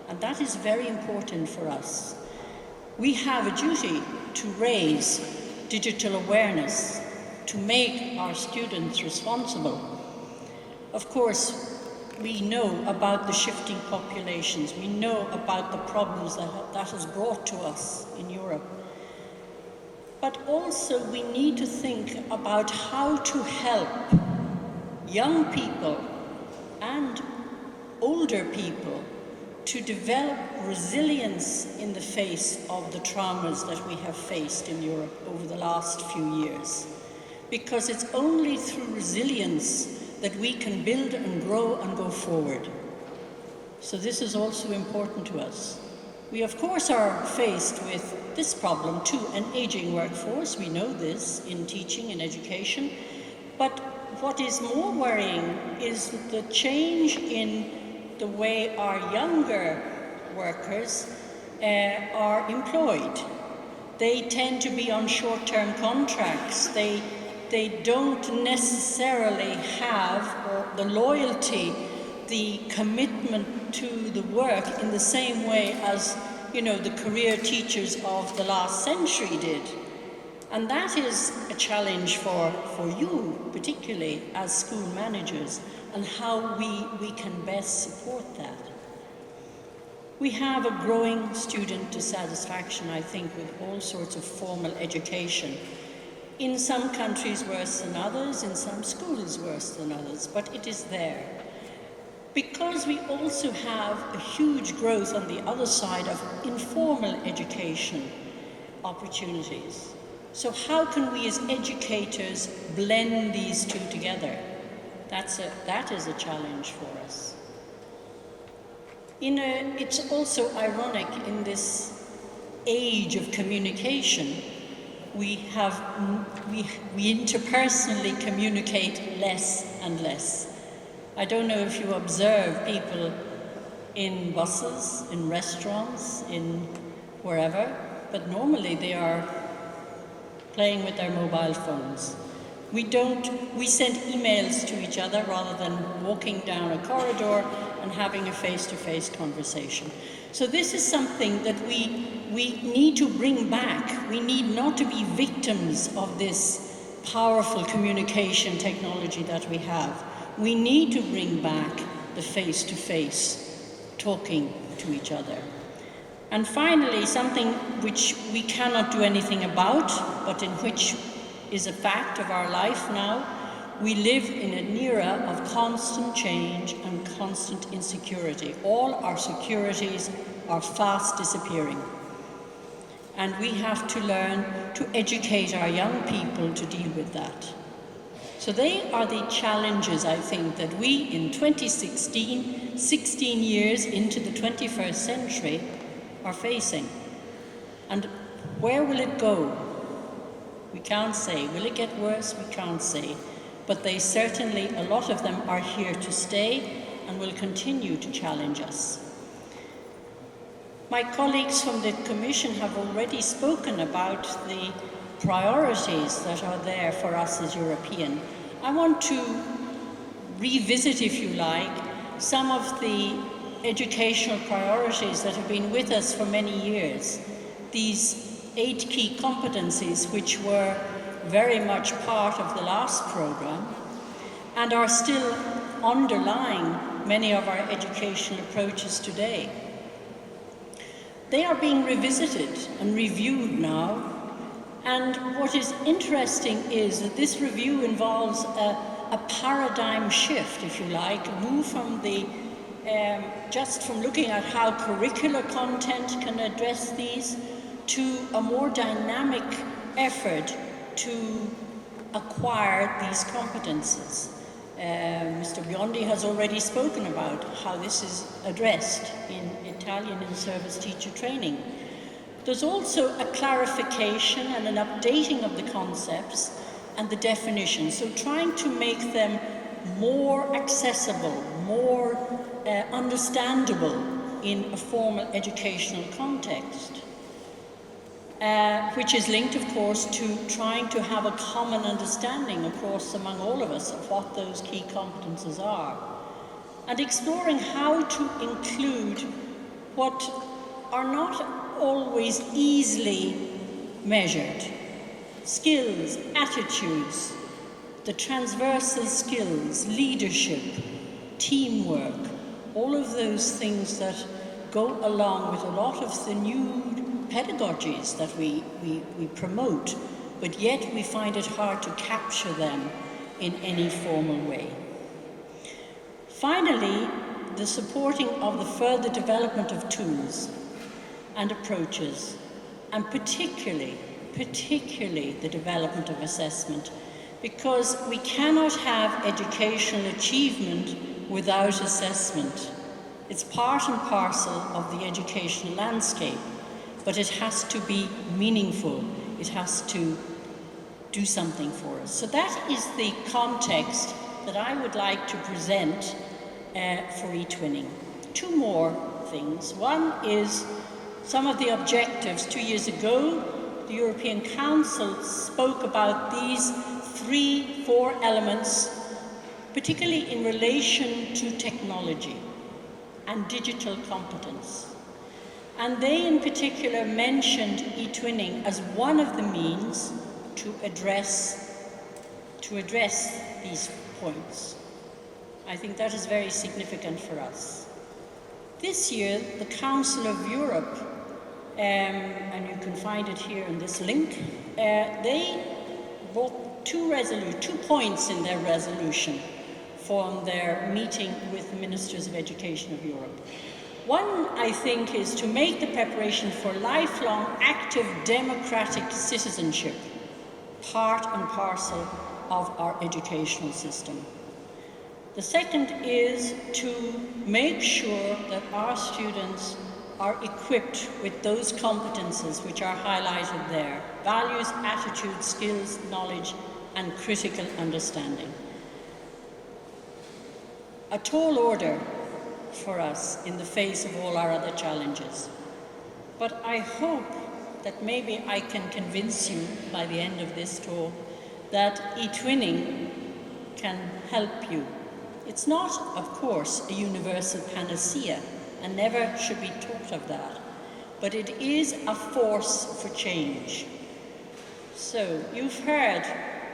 And that is very important for us. We have a duty to raise digital awareness, to make our students responsible. Of course, we know about the shifting populations. We know about the problems that has brought to us in Europe. But also we need to think about how to help young people and older people to develop resilience in the face of the traumas that we have faced in Europe over the last few years. Because it's only through resilience that we can build and grow and go forward. So this is also important to us. We of course are faced with this problem too, an aging workforce. We know this in teaching and education. But what is more worrying is the change in the way our younger workers are employed. They tend to be on short-term contracts. They don't necessarily have the loyalty, the commitment to the work in the same way as, the career teachers of the last century did. And that is a challenge for you, particularly as school managers, and how we can best support that. We have a growing student dissatisfaction, I think, with all sorts of formal education. In some countries worse than others, in some schools worse than others, but it is there. because we also have a huge growth on the other side of informal education opportunities. So how can we as educators blend these two together? That is a challenge for us. It's also ironic in this age of communication, we interpersonally communicate less and less. I don't know if you observe people in buses, in restaurants, in wherever, but normally they are playing with their mobile phones. We send emails to each other rather than walking down a corridor and having a face-to-face conversation. So this is something that we need to bring back. We need not to be victims of this powerful communication technology that we have. We need to bring back the face-to-face talking to each other. And finally, something which we cannot do anything about, but in which is a fact of our life now. We live in an era of constant change and constant insecurity. All our securities are fast disappearing. And we have to learn to educate our young people to deal with that. So they are the challenges, I think, that we in 2016, 16 years into the 21st century, are facing. And where will it go? We can't say. Will it get worse? We can't say. But they certainly, a lot of them are here to stay and will continue to challenge us. My colleagues from the Commission have already spoken about the priorities that are there for us as European. I want to revisit, if you like, some of the educational priorities that have been with us for many years. These 8 key competencies, which were very much part of the last program and are still underlying many of our educational approaches today. They are being revisited and reviewed now, and what is interesting is that this review involves a paradigm shift, if you like, a move from the just from looking at how curricular content can address these to a more dynamic effort to acquire these competences. Mr. Biondi has already spoken about how this is addressed in Italian in-service teacher training. There's also a clarification and an updating of the concepts and the definitions, so trying to make them more accessible, more understandable in a formal educational context. Which is linked, of course, to trying to have a common understanding, of course, among all of us of what those key competences are. And exploring how to include what are not always easily measured. Skills, attitudes, the transversal skills, leadership, teamwork, all of those things that go along with a lot of the new pedagogies that we promote, but yet we find it hard to capture them in any formal way. Finally, the supporting of the further development of tools and approaches, and particularly the development of assessment, because we cannot have educational achievement without assessment. It's part and parcel of the educational landscape. But it has to be meaningful. It has to do something for us. So that is the context that I would like to present for eTwinning. 2 more things. One is some of the objectives. 2 years ago, the European Council spoke about these 3-4 elements, particularly in relation to technology and digital competence. And they in particular mentioned eTwinning as one of the means to address these points. I think that is very significant for us. This year, the Council of Europe, and you can find it here in this link, they brought 2 points in their resolution. from their meeting with the Ministers of Education of Europe. One, I think, is to make the preparation for lifelong active democratic citizenship part and parcel of our educational system. The second is to make sure that our students are equipped with those competences which are highlighted there: values, attitudes, skills, knowledge, and critical understanding. A tall order for us in the face of all our other challenges. But I hope that maybe I can convince you by the end of this talk that eTwinning can help you. It's not, of course, a universal panacea, and never should be taught of that, but it is a force for change. So, you've heard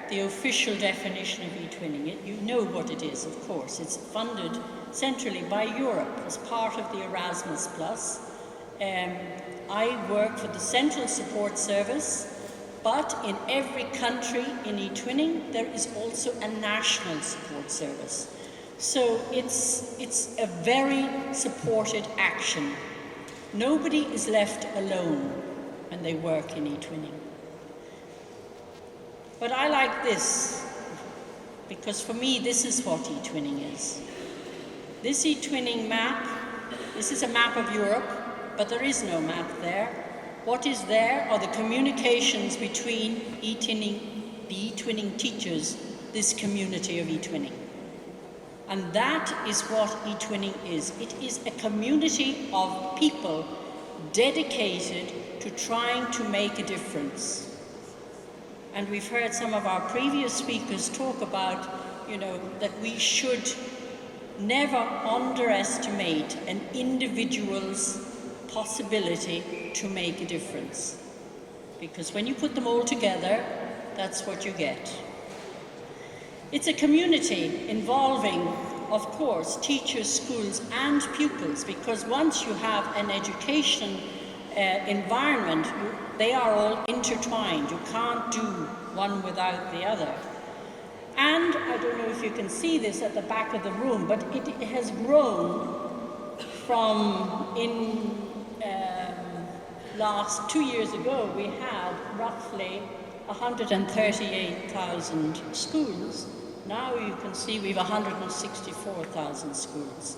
the official definition of eTwinning. You know what it is, of course. It's funded centrally by Europe as part of the Erasmus+. I work for the Central Support Service, but in every country in eTwinning there is also a national support service. So it's a very supported action. Nobody is left alone when they work in eTwinning. But I like this, because for me this is what eTwinning is. This eTwinning map, this is a map of Europe, but there is no map there. What is there are the communications between the eTwinning teachers, this community of eTwinning. And that is what eTwinning is. It is a community of people dedicated to trying to make a difference. And we've heard some of our previous speakers talk about, that we should never underestimate an individual's possibility to make a difference. Because when you put them all together, that's what you get. It's a community involving, of course, teachers, schools, and pupils, because once you have an education environment, they are all intertwined. You can't do one without the other. And I don't know if you can see this at the back of the room, but it has grown from last 2 years ago, we had roughly 138,000 schools. Now you can see we have 164,000 schools.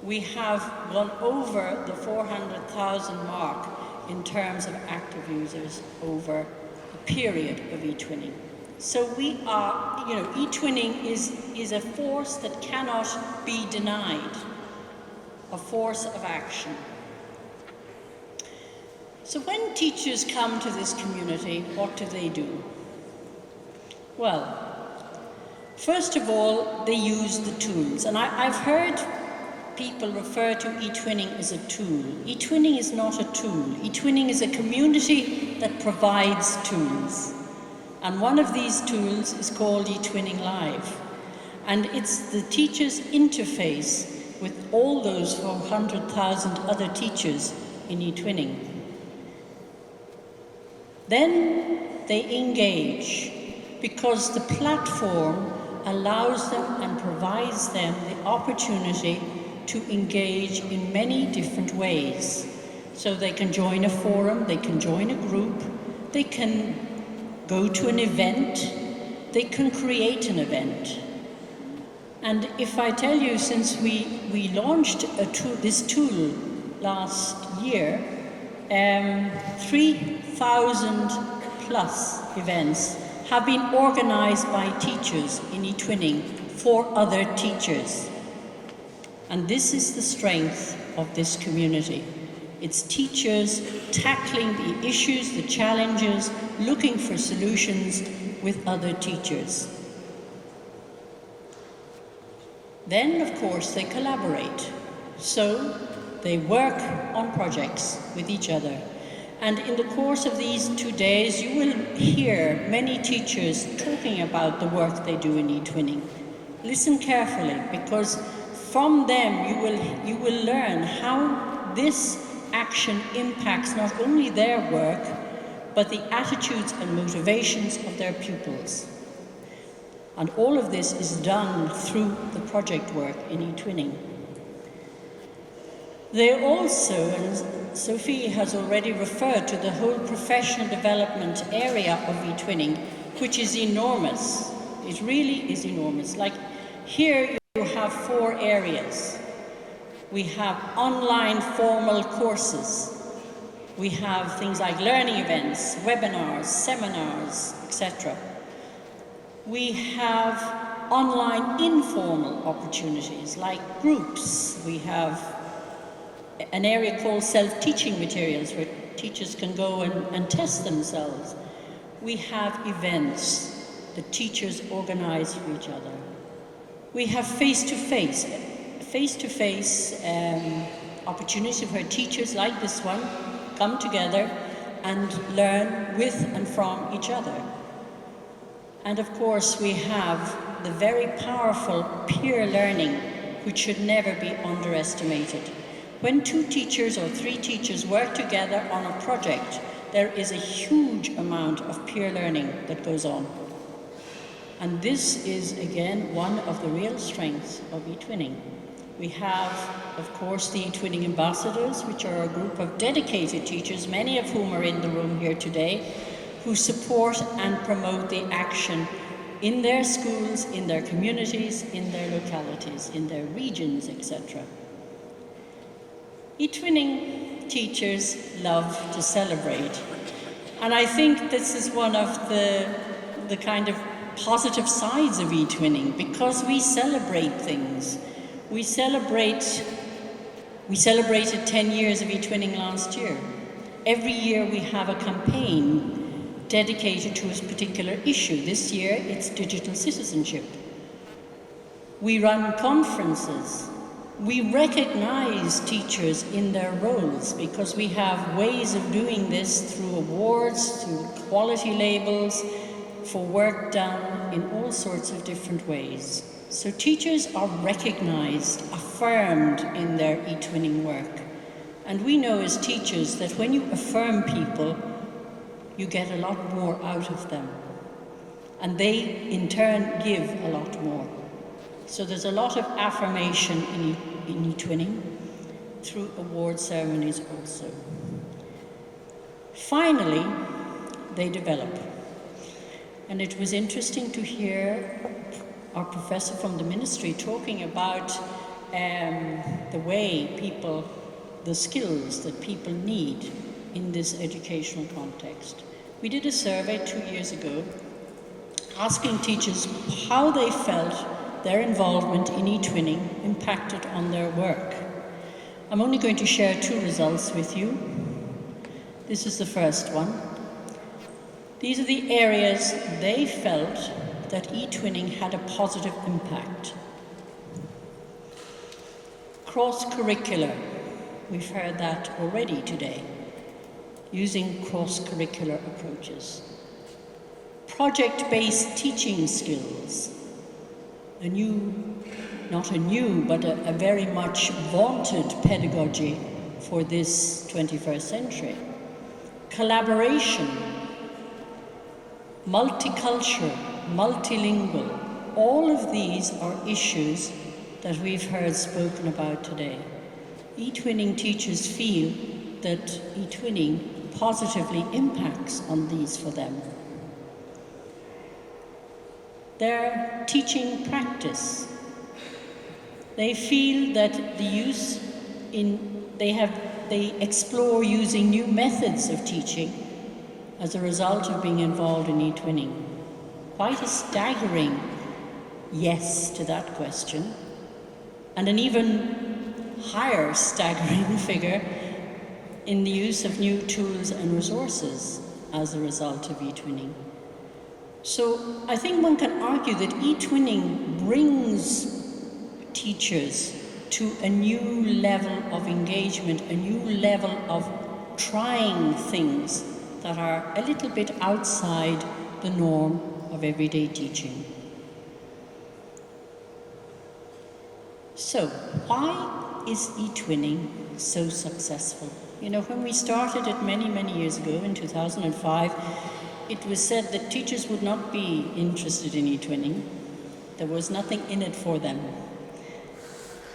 We have gone over the 400,000 mark in terms of active users over a period of eTwinning. So we are, eTwinning is a force that cannot be denied, a force of action. So when teachers come to this community, what do? Well, first of all, they use the tools. And I've heard people refer to eTwinning as a tool. eTwinning is not a tool. eTwinning is a community that provides tools. And one of these tools is called eTwinning Live. And it's the teachers' interface with all those 400,000 other teachers in eTwinning. Then they engage, because the platform allows them and provides them the opportunity to engage in many different ways. So they can join a forum, they can join a group, they can go to an event, they can create an event. And if I tell you, since we launched this tool last year, 3,000 plus events have been organized by teachers in eTwinning for other teachers. And this is the strength of this community. It's teachers tackling the issues, the challenges, looking for solutions with other teachers. Then, of course, they collaborate. So they work on projects with each other. And in the course of these 2 days, you will hear many teachers talking about the work they do in eTwinning. Listen carefully, because from them you will learn how this action impacts not only their work, but the attitudes and motivations of their pupils. And all of this is done through the project work in eTwinning. They also, and Sophie has already referred to the whole professional development area of eTwinning, which is enormous. It really is enormous. Like here you have 4 areas. We have online formal courses. We have things like learning events, webinars, seminars, etc. We have online informal opportunities like groups. We have an area called self-teaching materials where teachers can go and test themselves. We have events that teachers organize for each other. We have face-to-face opportunities where teachers like this one come together and learn with and from each other. And of course we have the very powerful peer learning, which should never be underestimated. When 2 teachers or 3 teachers work together on a project, there is a huge amount of peer learning that goes on. And this is, again, one of the real strengths of eTwinning. We have, of course, the eTwinning ambassadors, which are a group of dedicated teachers, many of whom are in the room here today, who support and promote the action in their schools, in their communities, in their localities, in their regions, etc. eTwinning teachers love to celebrate. And I think this is one of the kind of positive sides of eTwinning, because we celebrate things. We celebrated 10 years of eTwinning last year. Every year we have a campaign dedicated to a particular issue. This year it's digital citizenship. We run conferences. We recognize teachers in their roles because we have ways of doing this through awards, through quality labels, for work done in all sorts of different ways. So teachers are recognized, affirmed in their eTwinning work. And we know as teachers that when you affirm people, you get a lot more out of them. And they, in turn, give a lot more. So there's a lot of affirmation in eTwinning through award ceremonies also. Finally, they develop. And it was interesting to hear our professor from the ministry talking about the way people, the skills that people need in this educational context. We did a survey 2 years ago asking teachers how they felt their involvement in eTwinning impacted on their work. I'm only going to share 2 results with you. This is the first one. These are the areas they felt that eTwinning had a positive impact. Cross-curricular, we've heard that already today, using cross-curricular approaches. Project-based teaching skills, not a new, but a very much vaunted pedagogy for this 21st century. Collaboration, multicultural, multilingual, all of these are issues that we've heard spoken about today. eTwinning teachers feel that eTwinning positively impacts on these for them. Their teaching practice. They feel that they explore using new methods of teaching as a result of being involved in eTwinning. Quite a staggering yes to that question, and an even higher staggering figure in the use of new tools and resources as a result of eTwinning. So I think one can argue that eTwinning brings teachers to a new level of engagement, a new level of trying things that are a little bit outside the norm of everyday teaching. So, why is eTwinning so successful? You know, when we started it many, many years ago in 2005, it was said that teachers would not be interested in eTwinning There was nothing in it for them.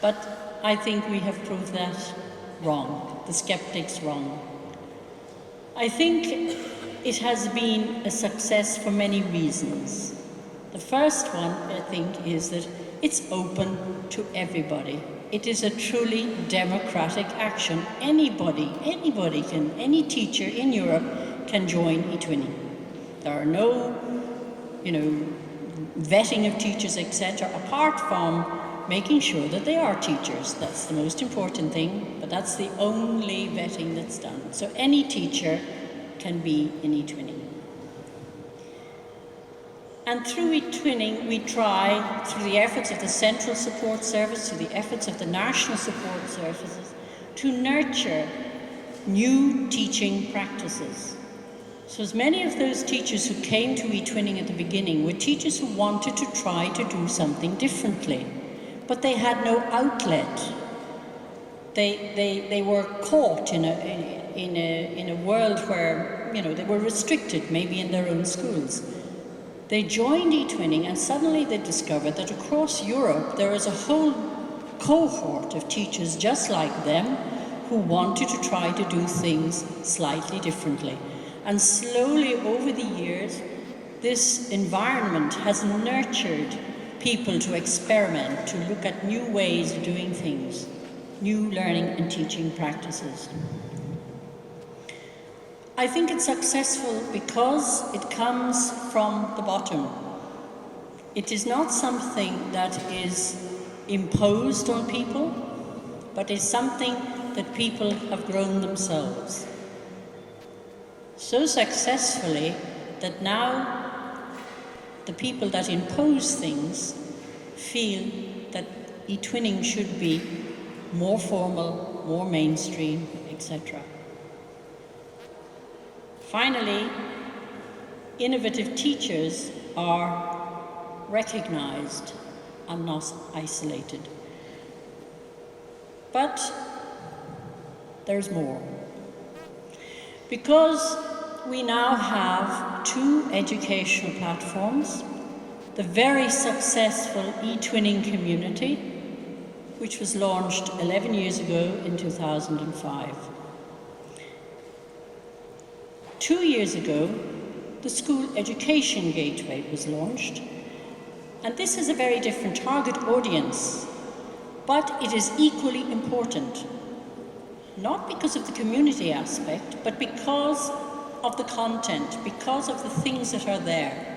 But I think we have proved that wrong, the skeptics wrong. I think it has been a success for many reasons. The first one, I think, is that it's open to everybody. It is a truly democratic action. Anybody can, any teacher in Europe can join eTwinning. There are no, vetting of teachers, etc., apart from making sure that they are teachers. That's the most important thing, but that's the only vetting that's done. So any teacher can be in eTwinning. And through eTwinning, we try, through the efforts of the Central Support Service, through the efforts of the National Support Services, to nurture new teaching practices. So as many of those teachers who came to eTwinning at the beginning were teachers who wanted to try to do something differently, but they had no outlet. They were caught in a world where, they were restricted, maybe in their own schools. They joined eTwinning and suddenly they discovered that across Europe there is a whole cohort of teachers just like them who wanted to try to do things slightly differently. And slowly over the years, this environment has nurtured people to experiment, to look at new ways of doing things, new learning and teaching practices. I think it's successful because it comes from the bottom. It is not something that is imposed on people, but is something that people have grown themselves. So successfully that now the people that impose things feel that eTwinning should be more formal, more mainstream, etc. Finally, innovative teachers are recognized and not isolated. But there's more. Because we now have 2 educational platforms, the very successful eTwinning community, which was launched 11 years ago in 2005. 2 years ago, the School Education Gateway was launched, and this is a very different target audience, but it is equally important, not because of the community aspect, but because of the content, because of the things that are there.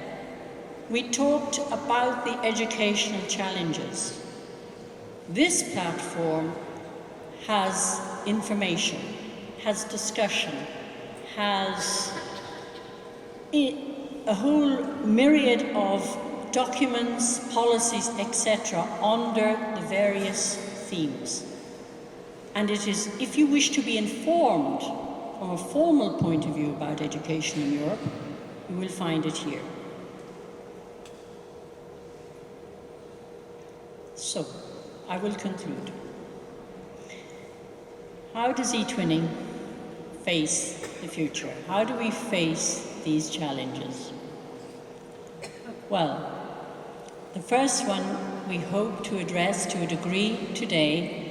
We talked about the educational challenges. This platform has information, has discussion, has a whole myriad of documents, policies, etc. under the various themes. And it is, if you wish to be informed from a formal point of view about education in Europe, you will find it here. So, I will conclude. How does eTwinning face the future? How do we face these challenges? Well, the first one we hope to address to a degree today.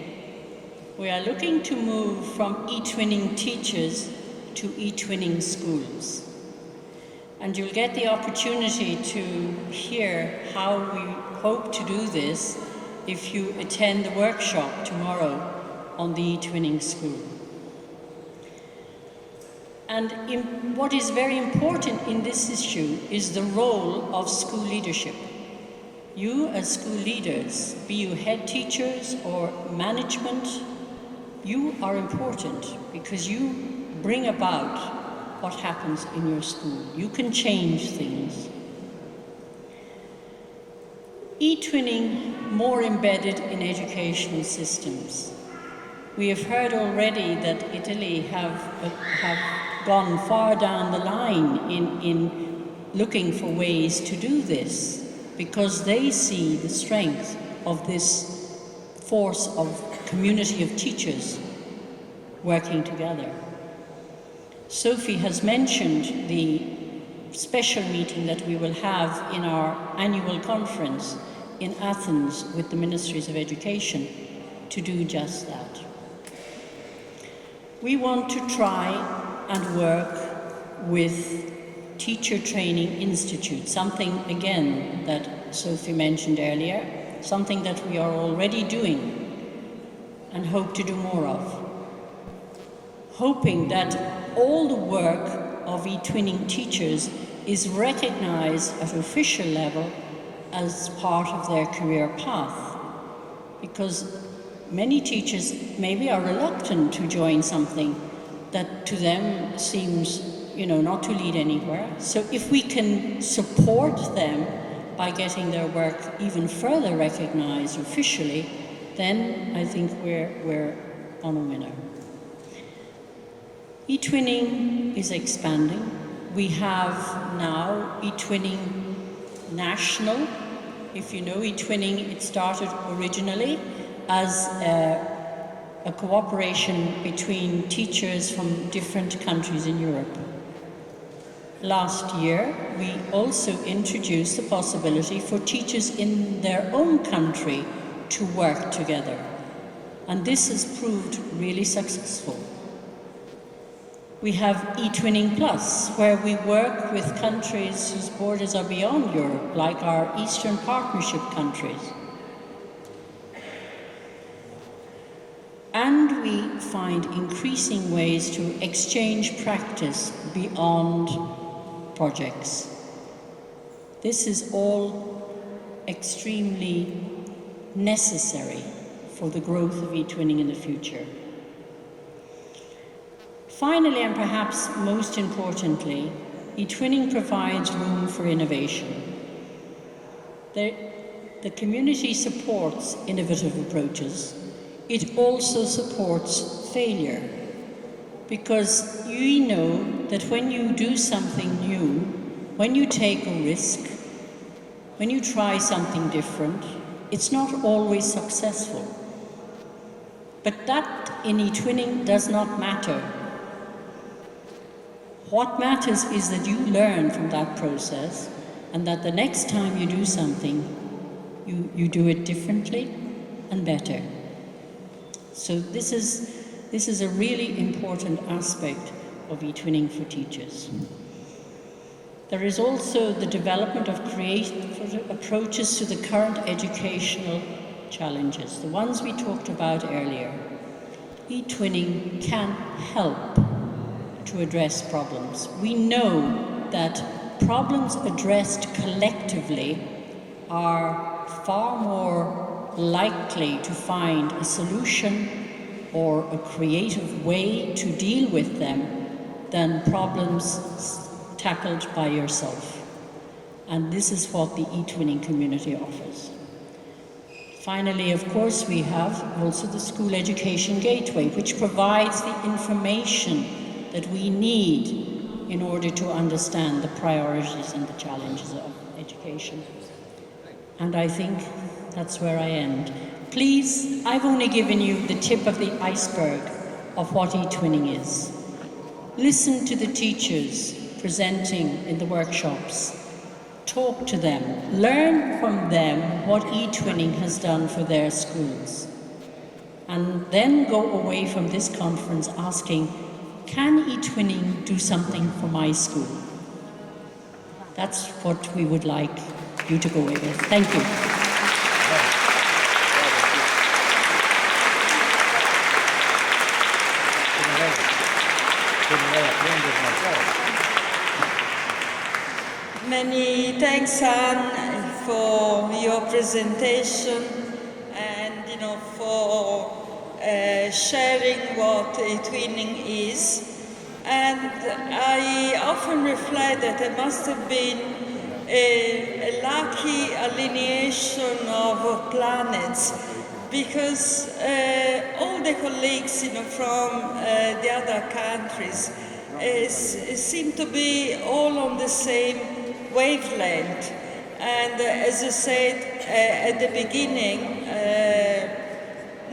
We are looking to move from eTwinning teachers to eTwinning schools. And you'll get the opportunity to hear how we hope to do this if you attend the workshop tomorrow on the eTwinning school. And what is very important in this issue is the role of school leadership. You as school leaders, be you head teachers or management, you are important because you bring about what happens in your school. You can change things. eTwinning more embedded in educational systems. We have heard already that Italy have gone far down the line in looking for ways to do this because they see the strength of this force of community of teachers working together. Sophie has mentioned the special meeting that we will have in our annual conference in Athens with the Ministries of Education to do just that. We want to try and work with teacher training institutes, something again that Sophie mentioned earlier, something that we are already doing and hope to do more of. Hoping that all the work of eTwinning teachers is recognized at official level as part of their career path. Because many teachers maybe are reluctant to join something that to them seems, not to lead anywhere. So if we can support them by getting their work even further recognized officially, then I think we're on a winner. eTwinning is expanding. We have now eTwinning National. If you know eTwinning, it started originally as a cooperation between teachers from different countries in Europe. Last year, we also introduced the possibility for teachers in their own country to work together. And this has proved really successful. We have eTwinning Plus, where we work with countries whose borders are beyond Europe, like our Eastern Partnership countries. And we find increasing ways to exchange practice beyond projects. This is all extremely necessary for the growth of eTwinning in the future. Finally, and perhaps most importantly, eTwinning provides room for innovation. The community supports innovative approaches. It also supports failure, because you know that when you do something new, when you take a risk, when you try something different, it's not always successful. But that in eTwinning does not matter. What matters is that you learn from that process, and that the next time you do something, you do it differently and better. So this is a really important aspect of eTwinning for teachers. There is also the development of creative approaches to the current educational challenges, the ones we talked about earlier. eTwinning can help to address problems. We know that problems addressed collectively are far more likely to find a solution or a creative way to deal with them than problems tackled by yourself. And this is what the eTwinning community offers. Finally, of course, we have also the School Education Gateway, which provides the information that we need in order to understand the priorities and the challenges of education. And I think that's where I end. Please, I've only given you the tip of the iceberg of what eTwinning is. Listen to the teachers presenting in the workshops. Talk to them. Learn from them what eTwinning has done for their schools. And then go away from this conference asking, can eTwinning do something for my school? That's what we would like you to go away with. Thank you. Many thanks, Anne, for your presentation and for sharing what eTwinning is. And I often reflect that there must have been a lucky alienation of planets, because all the colleagues from the other countries seem to be all on the same wavelength. And as I said at the beginning,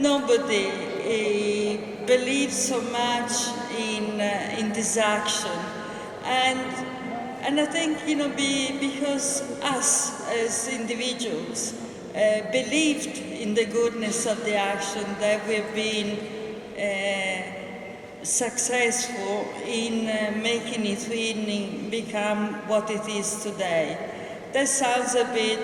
nobody believes so much in this action. And I think, because us as individuals believed in the goodness of the action, that we've been successful in making eTwinning become what it is today. That sounds a bit,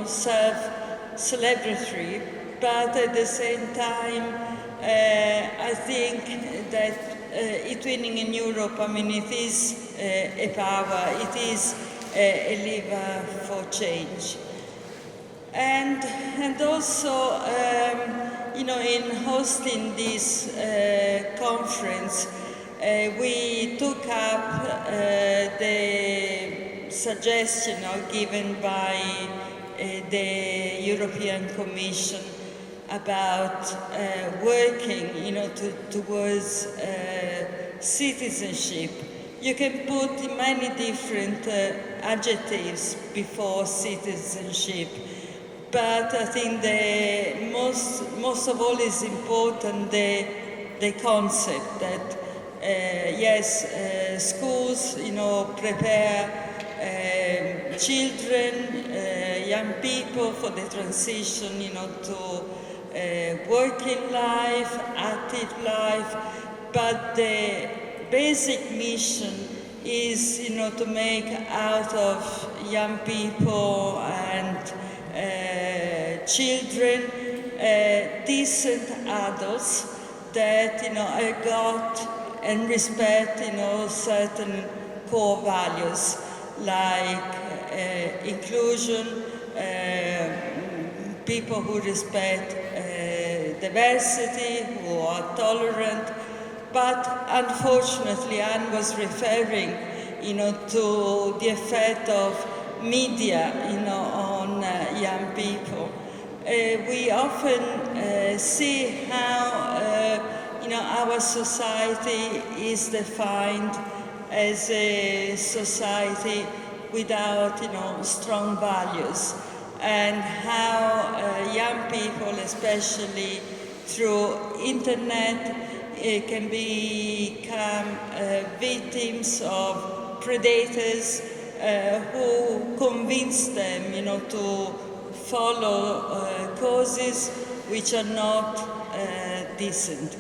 self-celebratory, but at the same time, I think that eTwinning in Europe, it is a power, it is a lever for change. And also, in hosting this conference, we took up the suggestion given by the European Commission about working, towards citizenship. You can put many different adjectives before citizenship, but I think the most of all is important the concept that yes, schools, prepare children, young people for the transition, to working life, active life, but the basic mission is, to make out of young people and children decent adults that, got and respect, certain core values like inclusion, people who respect diversity, who are tolerant. But unfortunately, Anne was referring, to the effect of media, on young people. We often see how, our society is defined as a society without, strong values, and how young people, especially through internet, can become victims of predators who convince them, to follow causes which are not decent.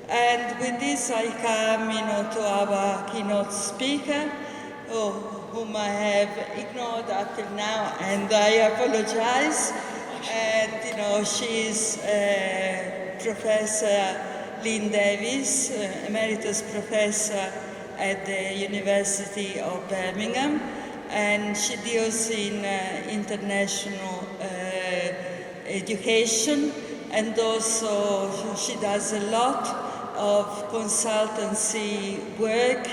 And with this I come, to our keynote speaker, whom I have ignored up till now, and I apologize. And, she's Professor Lynn Davis, Emeritus Professor at the University of Birmingham, and she deals in international education, and also she does a lot of consultancy work,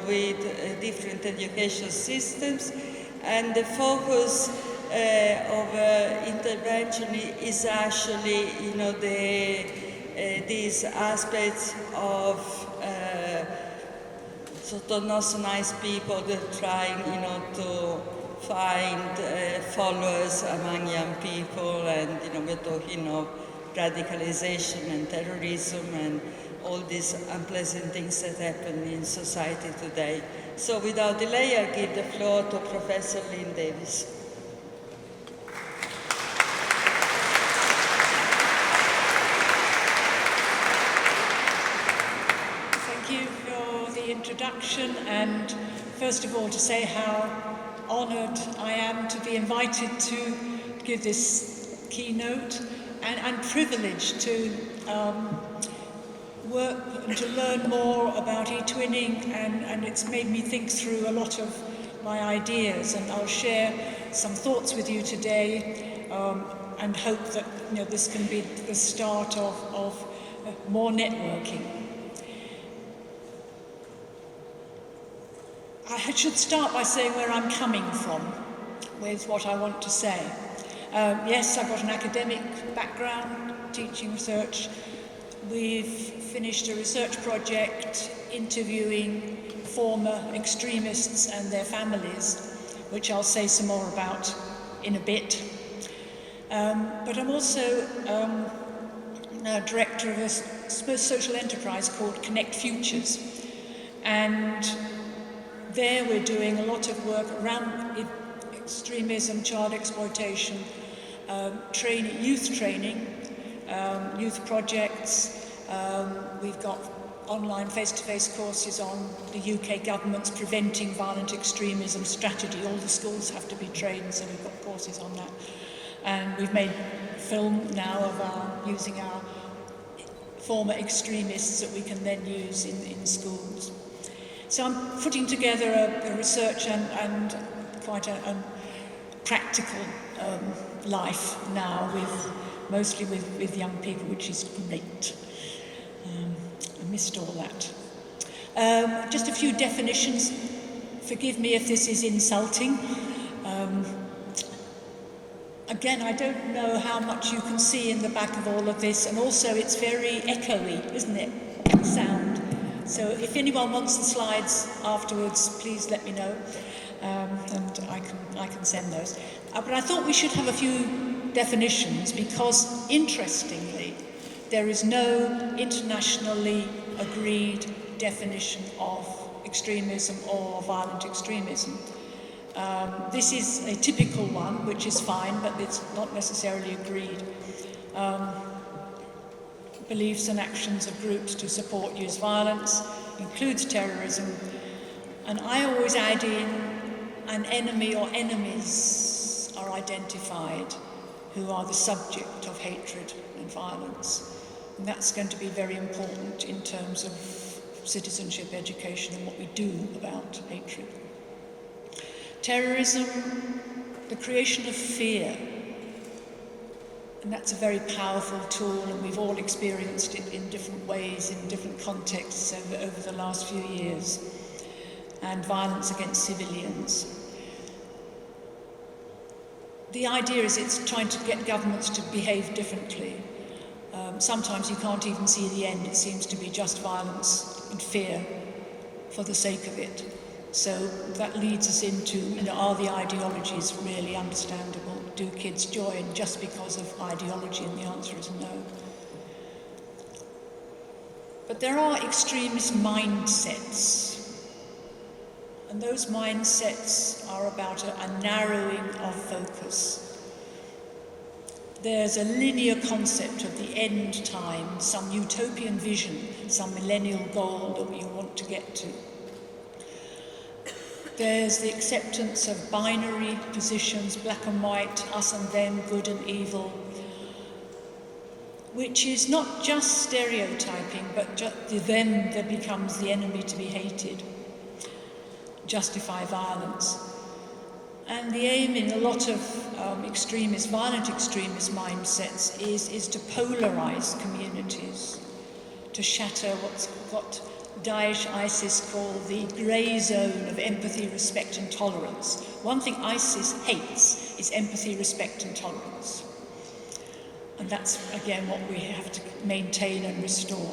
with different education systems, and the focus of intervention is actually, these aspects of sort of not so nice people that are trying, to find followers among young people, and we're talking of radicalization and terrorism and all these unpleasant things that happen in society today. So without delay, I give the floor to Professor Lynn Davis. Thank you for the introduction, and first of all to say how honoured I am to be invited to give this keynote, and privileged to work and to learn more about eTwinning, and it's made me think through a lot of my ideas, and I'll share some thoughts with you today, and hope that this can be the start of more networking. I should start by saying where I'm coming from with what I want to say. Yes, I've got an academic background, teaching research. We've finished a research project interviewing former extremists and their families, which I'll say some more about in a bit. But I'm also director of a social enterprise called Connect Futures. And there we're doing a lot of work around extremism, child exploitation, youth training, youth projects. We've got online face-to-face courses on the UK government's preventing violent extremism strategy. All the schools have to be trained, so we've got courses on that. And we've made film now of using our former extremists that we can then use in schools. So I'm putting together a research and quite a practical life now, mostly with young people, which is great. I missed all that. Just a few definitions. Forgive me if this is insulting. Again, I don't know how much you can see in the back of all of this, and also it's very echoey, isn't it? Sound. So if anyone wants the slides afterwards, please let me know, and I can send those. But I thought we should have a few definitions because, interestingly, there is no internationally agreed definition of extremism or violent extremism. This is a typical one, which is fine, but it's not necessarily agreed. Beliefs and actions of groups to support use violence includes terrorism, and I always add in an enemy or enemies are identified who are the subject of hatred and violence. And that's going to be very important in terms of citizenship education and what we do about hatred. Terrorism, the creation of fear. And that's a very powerful tool, and we've all experienced it in different ways, in different contexts over the last few years. And violence against civilians. The idea is it's trying to get governments to behave differently. Sometimes you can't even see the end. It seems to be just violence and fear for the sake of it. So that leads us into, are the ideologies really understandable? Do kids join just because of ideology? And the answer is no. But there are extremist mindsets. And those mindsets are about a narrowing of focus. There's a linear concept of the end time, some utopian vision, some millennial goal that we want to get to. There's the acceptance of binary positions, black and white, us and them, good and evil, which is not just stereotyping, but the them that becomes the enemy to be hated, justify violence. And the aim in a lot of violent extremist mindsets is to polarize communities, to shatter what Daesh, ISIS call the grey zone of empathy, respect and tolerance. One thing ISIS hates is empathy, respect and tolerance. And that's, again, what we have to maintain and restore.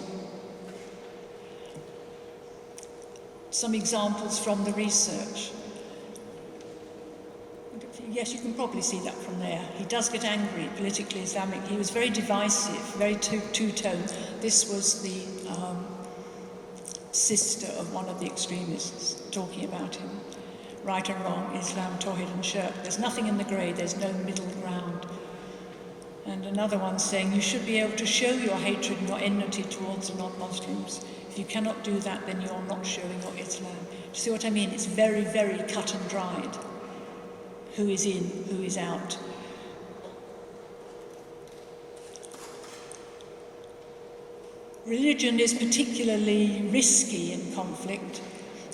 Some examples from the research. Yes, you can probably see that from there. He does get angry, politically Islamic. He was very divisive, very two-tone. This was the sister of one of the extremists talking about him. Right and wrong, Islam, Tawhid and Shirk. There's nothing in the grey, there's no middle ground. And another one saying, you should be able to show your hatred and your enmity towards non-Muslims. If you cannot do that, then you're not showing your Islam. Do you see what I mean? It's very, very cut and dried. Who is in, who is out. Religion is particularly risky in conflict.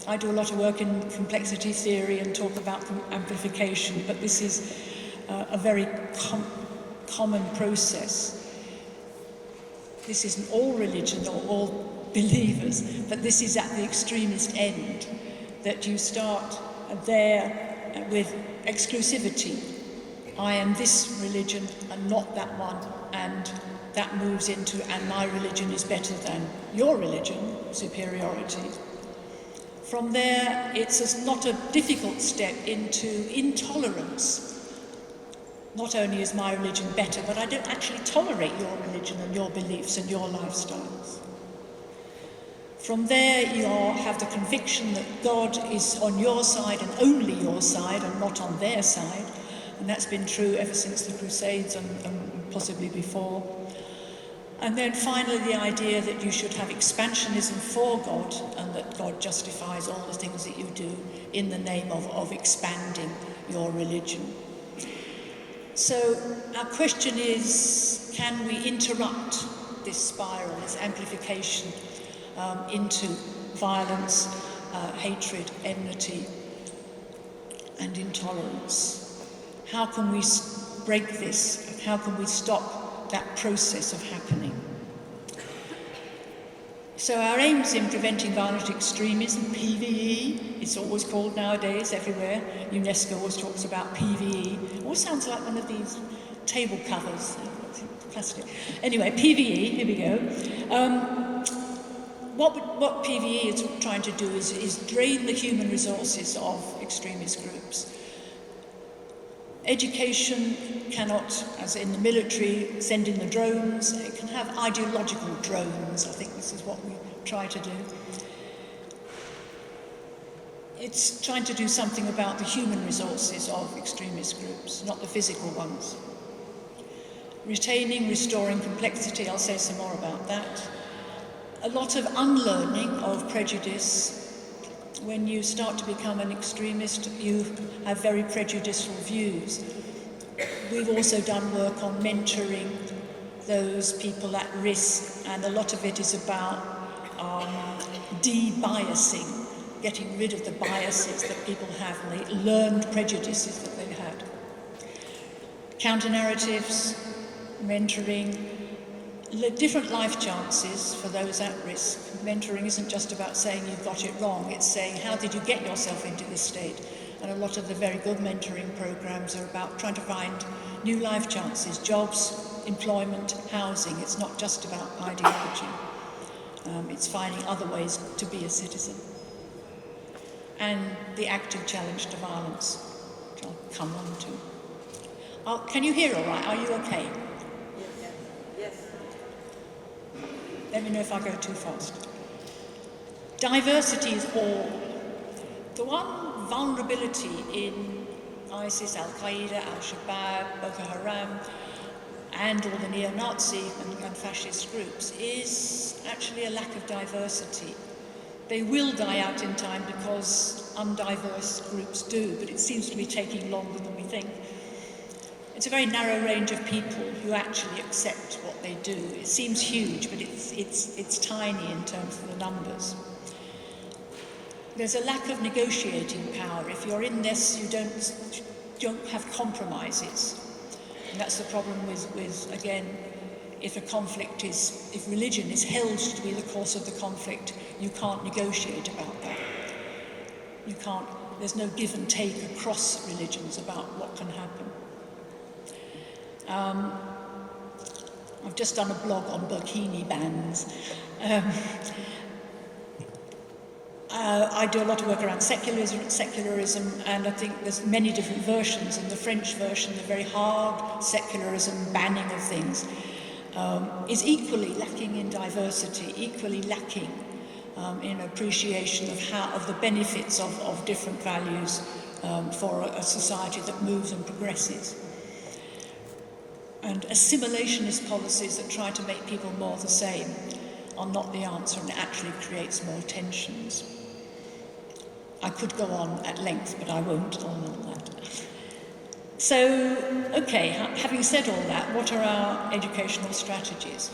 I do a lot of work in complexity theory and talk about amplification, but this is a very common process. This isn't all religion or all believers, but this is at the extremist end, that you start there with exclusivity. I am this religion and not that one, and that moves into, and my religion is better than your religion, superiority. From there, it's not a difficult step into intolerance. Not only is my religion better, but I don't actually tolerate your religion and your beliefs and your lifestyles. From there, you have the conviction that God is on your side and only your side and not on their side, and that's been true ever since the Crusades and possibly before. And then finally the idea that you should have expansionism for God, and that God justifies all the things that you do in the name of expanding your religion. So our question is, can we interrupt this spiral, this amplification into violence, hatred, enmity, and intolerance? How can we break this? How can we stop that process of happening? So our aims in preventing violent extremism, PVE, it's always called nowadays everywhere. UNESCO always talks about PVE. It always sounds like one of these table covers, plastic. Anyway, PVE, here we go. What PVE is trying to do is drain the human resources of extremist groups. Education cannot, as in the military, send in the drones. It can have ideological drones. I think this is what we try to do. It's trying to do something about the human resources of extremist groups, not the physical ones. Retaining, restoring complexity, I'll say some more about that. A lot of unlearning of prejudice. When you start to become an extremist, you have very prejudicial views. We've also done work on mentoring those people at risk, and a lot of it is about de-biasing, getting rid of the biases that people have and the learned prejudices that they've had. Counter-narratives, mentoring, different life chances for those at risk. Mentoring isn't just about saying you've got it wrong, it's saying how did you get yourself into this state? And a lot of the very good mentoring programs are about trying to find new life chances, jobs, employment, housing. It's not just about ideology. It's finding other ways to be a citizen. And the active challenge to violence, which I'll come on to. Can you hear all right? Are you okay? Let me know if I go too fast. Diversity is all. The one vulnerability in ISIS, Al-Qaeda, Al-Shabaab, Boko Haram, and all the neo-Nazi and fascist groups is actually a lack of diversity. They will die out in time because undiverse groups do, but it seems to be taking longer than we think. It's a very narrow range of people who actually accept what they do. It seems huge, but it's tiny in terms of the numbers. There's a lack of negotiating power. If you're in this, you don't have compromises. And that's the problem with again, if religion is held to be the cause of the conflict, you can't negotiate about that. There's no give and take across religions about what can happen. I've just done a blog on burkini bans. I do a lot of work around secularism, and I think there's many different versions. In the French version, the very hard secularism banning of things is equally lacking in diversity, equally lacking in appreciation of the benefits of different values for a society that moves and progresses. And assimilationist policies that try to make people more the same are not the answer, and it actually creates more tensions. I could go on at length, but I won't on all that. So, okay, having said all that, what are our educational strategies?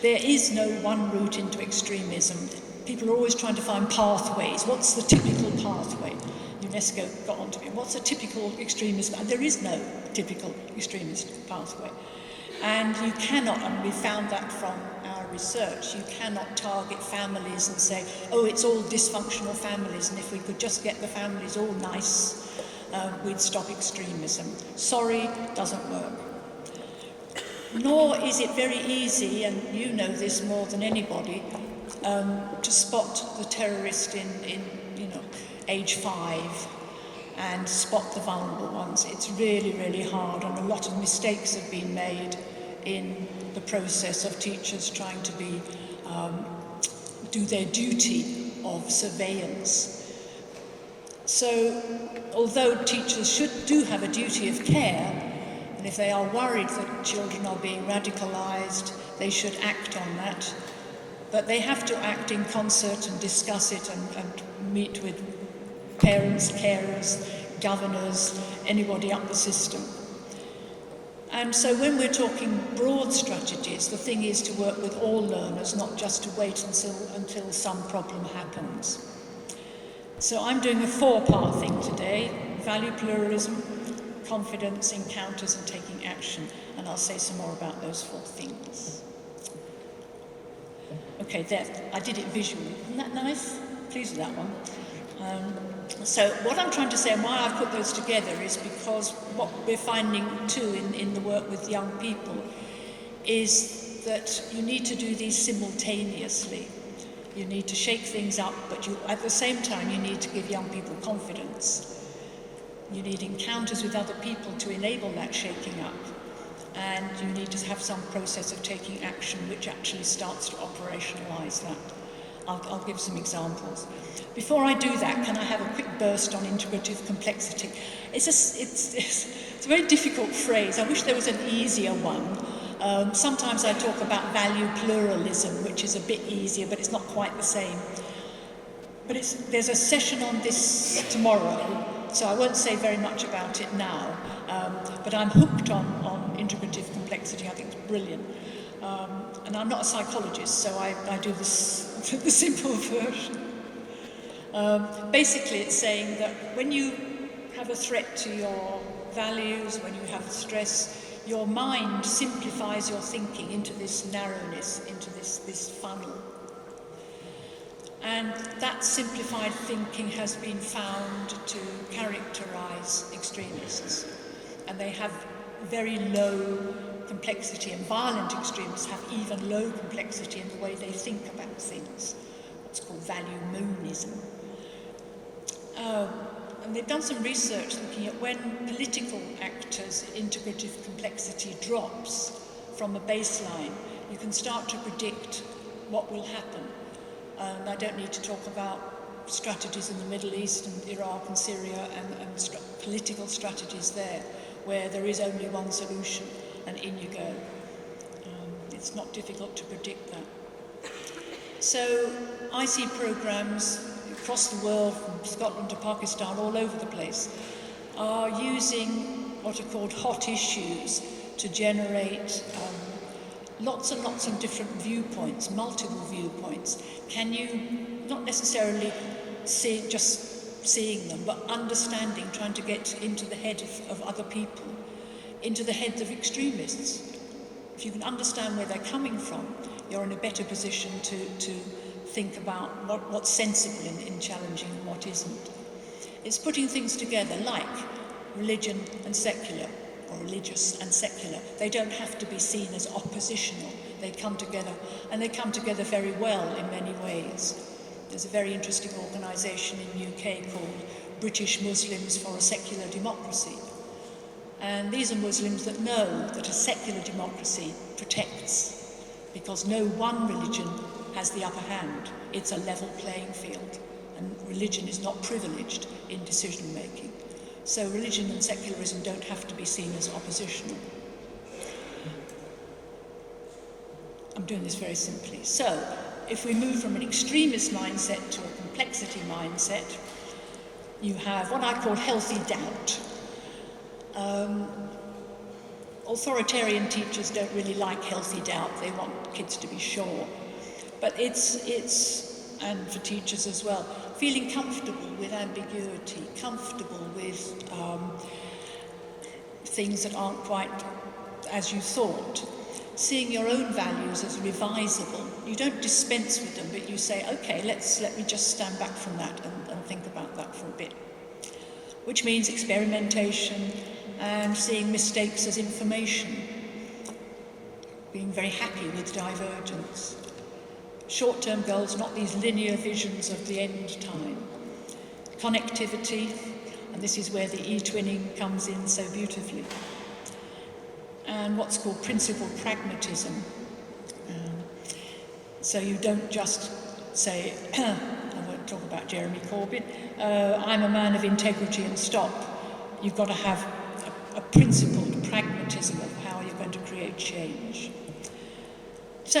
There is no one route into extremism. People are always trying to find pathways. What's the typical pathway? UNESCO got onto me. What's a typical extremist? There is no typical extremist pathway. And you cannot, and we found that from our research, you cannot target families and say, oh, it's all dysfunctional families, and if we could just get the families all nice, we'd stop extremism. Sorry, doesn't work. Nor is it very easy, and you know this more than anybody, to spot the terrorist in age 5 and spot the vulnerable ones. It's really, really hard, and a lot of mistakes have been made in the process of teachers trying to do their duty of surveillance. So, although teachers do have a duty of care, and if they are worried that children are being radicalised, they should act on that. But they have to act in concert and discuss it and meet with parents, carers, governors, anybody up the system. And so when we're talking broad strategies, the thing is to work with all learners, not just to wait until some problem happens. So I'm doing a 4-part thing today: value pluralism, confidence, encounters, and taking action. And I'll say some more about those 4 things. Okay, there, I did it visually. Isn't that nice? Pleased with that one. So what I'm trying to say and why I've put those together is because what we're finding too in the work with young people is that you need to do these simultaneously. You need to shake things up, but at the same time you need to give young people confidence. You need encounters with other people to enable that shaking up. And you need to have some process of taking action which actually starts to operationalise that. I'll give some examples. Before I do that, can I have a quick burst on integrative complexity? It's a very difficult phrase. I wish there was an easier one. Sometimes I talk about value pluralism, which is a bit easier, but it's not quite the same. But there's a session on this tomorrow, so I won't say very much about it now. But I'm hooked on integrative complexity. I think it's brilliant. And I'm not a psychologist, so I do this the simple version. Basically, it's saying that when you have a threat to your values, when you have stress, your mind simplifies your thinking into this narrowness, into this funnel. And that simplified thinking has been found to characterize extremists. And they have very low complexity, and violent extremists have even low complexity in the way they think about things, what's called value monism. And they've done some research looking at when political actors' integrative complexity drops from a baseline, you can start to predict what will happen. I don't need to talk about strategies in the Middle East and Iraq and Syria and political strategies there, where there is only one solution, and in you go. It's not difficult to predict that. So I see programs across the world, from Scotland to Pakistan, all over the place, are using what are called hot issues to generate lots and lots of different viewpoints, multiple viewpoints. Can you, not necessarily just seeing them, but understanding, trying to get into the head of other people, into the heads of extremists. If you can understand where they're coming from, you're in a better position to think about what's sensible in challenging and what isn't. It's putting things together like religion and secular, or religious and secular. They don't have to be seen as oppositional. They come together, and they come together very well in many ways. There's a very interesting organisation in UK called British Muslims for a Secular Democracy. And these are Muslims that know that a secular democracy protects, because no one religion has the upper hand. It's a level playing field, and religion is not privileged in decision making. So religion and secularism don't have to be seen as oppositional. I'm doing this very simply. So, if we move from an extremist mindset to a complexity mindset, you have what I call healthy doubt. Authoritarian teachers don't really like healthy doubt. They want kids to be sure. But it's and for teachers as well, feeling comfortable with ambiguity, comfortable with things that aren't quite as you thought. Seeing your own values as revisable. You don't dispense with them, but you say, okay, let me just stand back from that and think about that for a bit. Which means experimentation and seeing mistakes as information. Being very happy with divergence. Short-term goals, not these linear visions of the end time. Connectivity, and this is where the eTwinning comes in so beautifully. And what's called principled pragmatism. So you don't just say, I won't talk about Jeremy Corbyn. I'm a man of integrity and stop. You've got to have a principled pragmatism of how you're going to create change. So,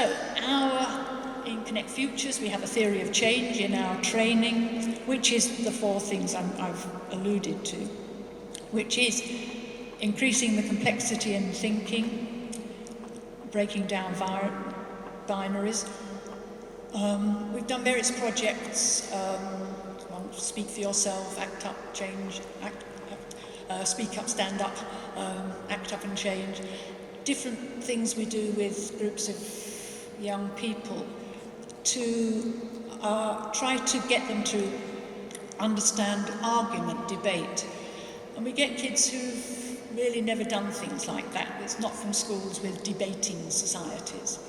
in Connect Futures, we have a theory of change in our training, which is the 4 things I've alluded to, which is increasing the complexity in thinking, breaking down binaries. We've done various projects, Speak for Yourself, Act Up, Change, Speak Up, Stand Up, Act Up and Change. Different things we do with groups of young people to try to get them to understand argument, debate. And we get kids who've really never done things like that. It's not from schools with debating societies.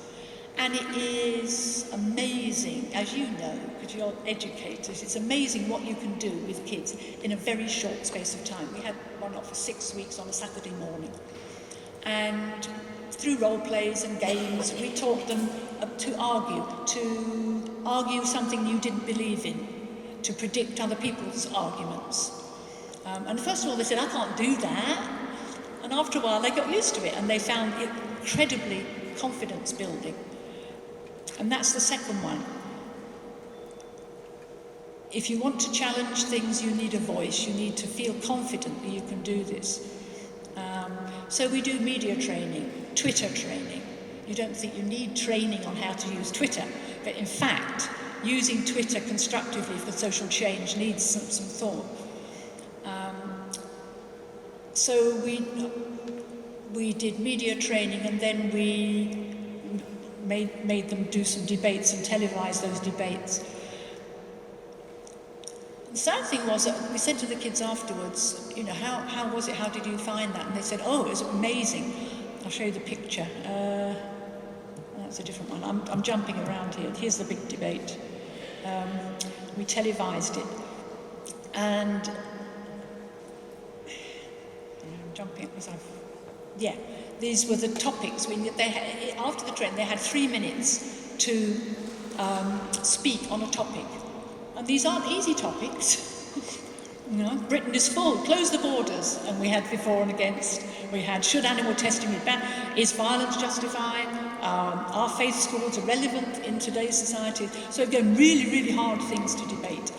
And it is amazing, as you know, because you're educators, it's amazing what you can do with kids in a very short space of time. We had one up for 6 weeks on a Saturday morning. And through role plays and games, we taught them to argue something you didn't believe in, to predict other people's arguments. And first of all, they said, I can't do that. And after a while, they got used to it, and they found it incredibly confidence building. And that's the second one. If you want to challenge things, you need a voice. You need to feel confident that you can do this. So we do media training, Twitter training. You don't think you need training on how to use Twitter, but in fact, using Twitter constructively for social change needs some thought. So we did media training, and then we made them do some debates and televise those debates. The sad thing was that we said to the kids afterwards, you know, how was it? How did you find that? And they said, oh, it was amazing. I'll show you the picture. That's a different one. I'm jumping around here. Here's the big debate. We televised it. And I'm jumping because these were the topics. After the training, they had 3 minutes to speak on a topic. And these aren't easy topics. You know, Britain is full, close the borders. And we had before and against. We had, should animal testing be banned? Is violence justified? Are faith schools relevant in today's society? So again, really, really hard things to debate.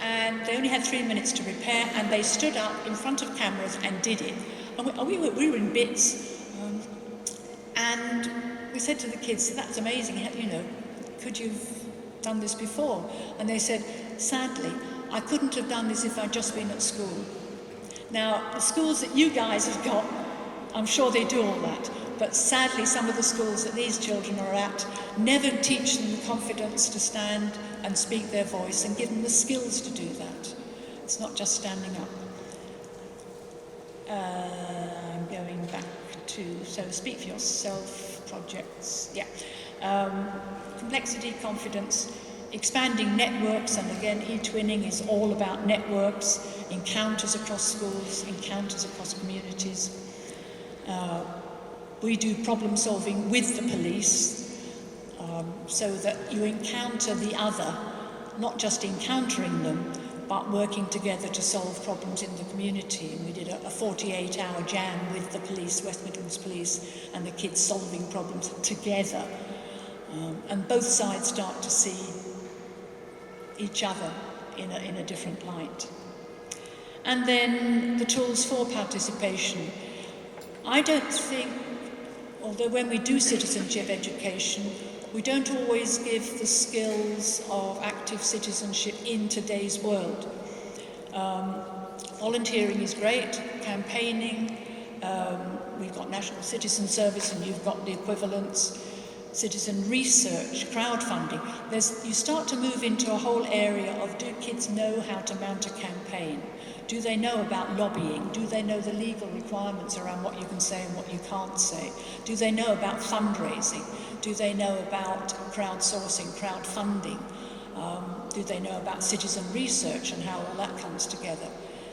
And they only had 3 minutes to prepare, and they stood up in front of cameras and did it. And we were in bits. And we said to the kids, that's amazing, you know, could you have done this before? And they said, sadly, I couldn't have done this if I'd just been at school. Now, the schools that you guys have got, I'm sure they do all that, but sadly some of the schools that these children are at never teach them the confidence to stand and speak their voice and give them the skills to do that. It's not just standing up. I'm going back to, so Speak for Yourself projects, complexity, confidence, expanding networks, and again, eTwinning is all about networks, encounters across schools, encounters across communities. We do problem solving with the police, so that you encounter the other, not just encountering them, but working together to solve problems in the community. And we did a 48-hour jam with the police, West Midlands Police, and the kids solving problems together. And both sides start to see each other in a different light. And then the tools for participation. I don't think, although when we do citizenship education, we don't always give the skills of active citizenship in today's world. Volunteering is great, campaigning, we've got National Citizen Service and you've got the equivalents, citizen research, crowdfunding. You start to move into a whole area of, do kids know how to mount a campaign? Do they know about lobbying? Do they know the legal requirements around what you can say and what you can't say? Do they know about fundraising? Do they know about crowdsourcing, crowdfunding? Do they know about citizen research and how all that comes together?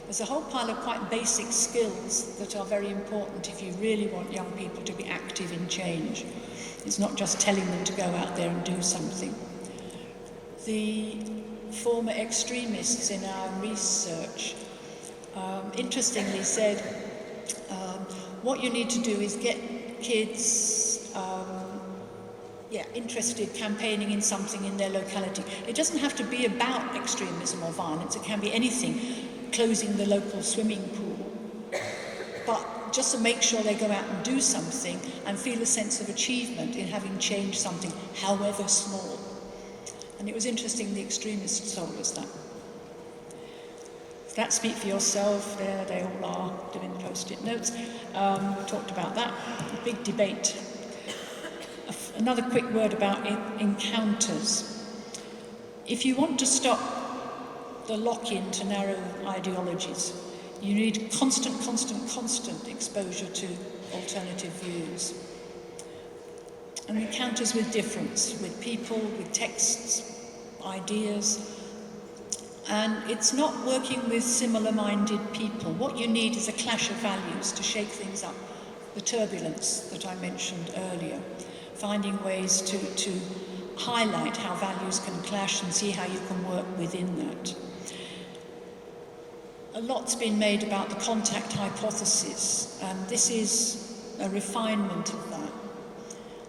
There's a whole pile of quite basic skills that are very important if you really want young people to be active in change. It's not just telling them to go out there and do something. The former extremists in our research interestingly said, what you need to do is get kids interested, campaigning in something in their locality. It doesn't have to be about extremism or violence, it can be anything, closing the local swimming pool. But just to make sure they go out and do something and feel a sense of achievement in having changed something, however small. And it was interesting the extremists told us that. That speak for yourself, there they all are doing the post-it notes. Talked about that, a big debate. Another quick word about encounters. If you want to stop the lock-in to narrow ideologies, you need constant exposure to alternative views. And encounters with difference, with people, with texts, ideas. And it's not working with similar-minded people. What you need is a clash of values to shake things up. The turbulence that I mentioned earlier. Finding ways to highlight how values can clash and see how you can work within that. A lot's been made about the contact hypothesis, and this is a refinement of that.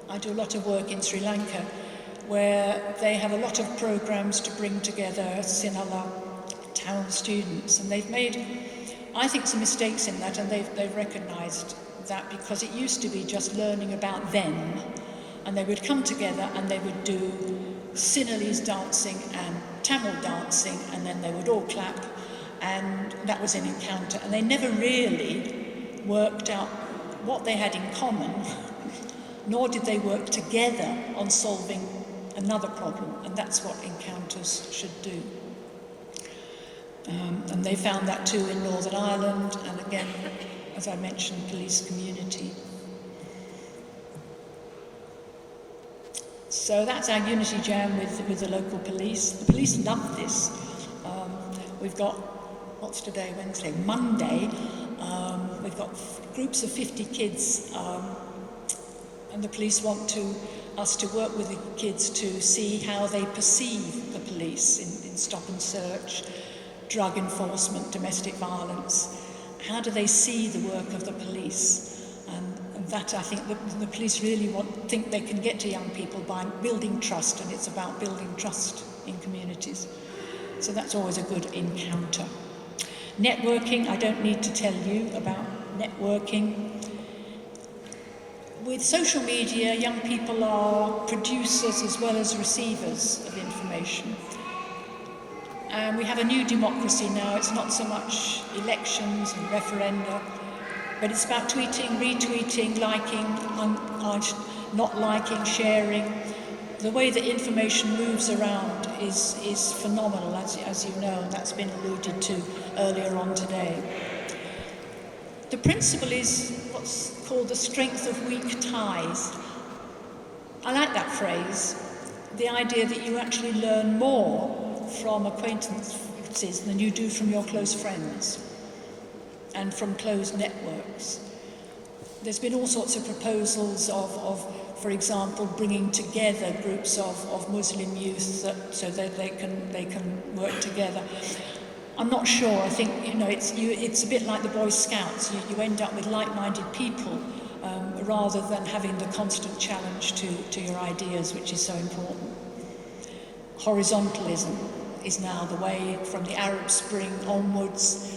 I do a lot of work in Sri Lanka where they have a lot of programs to bring together Sinhala town students, and they've made, I think, some mistakes in that, and they've recognised that, because it used to be just learning about them, and they would come together and they would do Sinhalese dancing and Tamil dancing, and then they would all clap, and that was an encounter, and they never really worked out what they had in common, nor did they work together on solving another problem, and that's what encounters should do. And they found that too in Northern Ireland, and again, as I mentioned, police community. So that's our Unity Jam with the local police. The police love this. We've got, what's today, Wednesday? Monday, we've got groups of 50 kids, and the police want us to work with the kids to see how they perceive the police in stop and search, drug enforcement, domestic violence. How do they see the work of the police? And that, I think, the police really think they can get to young people by building trust, and it's about building trust in communities. So that's always a good encounter. Networking, I don't need to tell you about networking. With social media, young people are producers as well as receivers of information. And we have a new democracy now. It's not so much elections and referenda, but it's about tweeting, retweeting, liking, not liking, sharing. The way that information moves around is phenomenal, as you know, and that's been alluded to earlier on today. The principle is what's called the strength of weak ties. I like that phrase, the idea that you actually learn more from acquaintances than you do from your close friends and from closed networks. There's been all sorts of proposals of for example, bringing together groups of Muslim youth so that they can work together. I'm not sure. I think it's a bit like the Boy Scouts. You end up with like-minded people rather than having the constant challenge to your ideas, which is so important. Horizontalism is now the way from the Arab Spring onwards.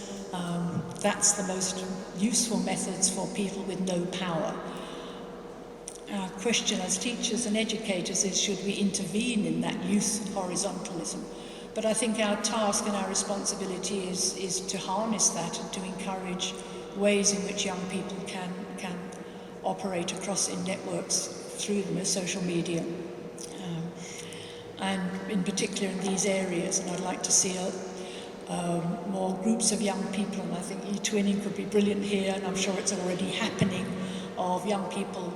That's the most useful methods for people with no power. Our question as teachers and educators is, should we intervene in that youth horizontalism? But I think our task and our responsibility is to harness that and to encourage ways in which young people can operate across in networks through the social media. And in particular in these areas, and I'd like to see more groups of young people, and I think eTwinning could be brilliant here, and I'm sure it's already happening, of young people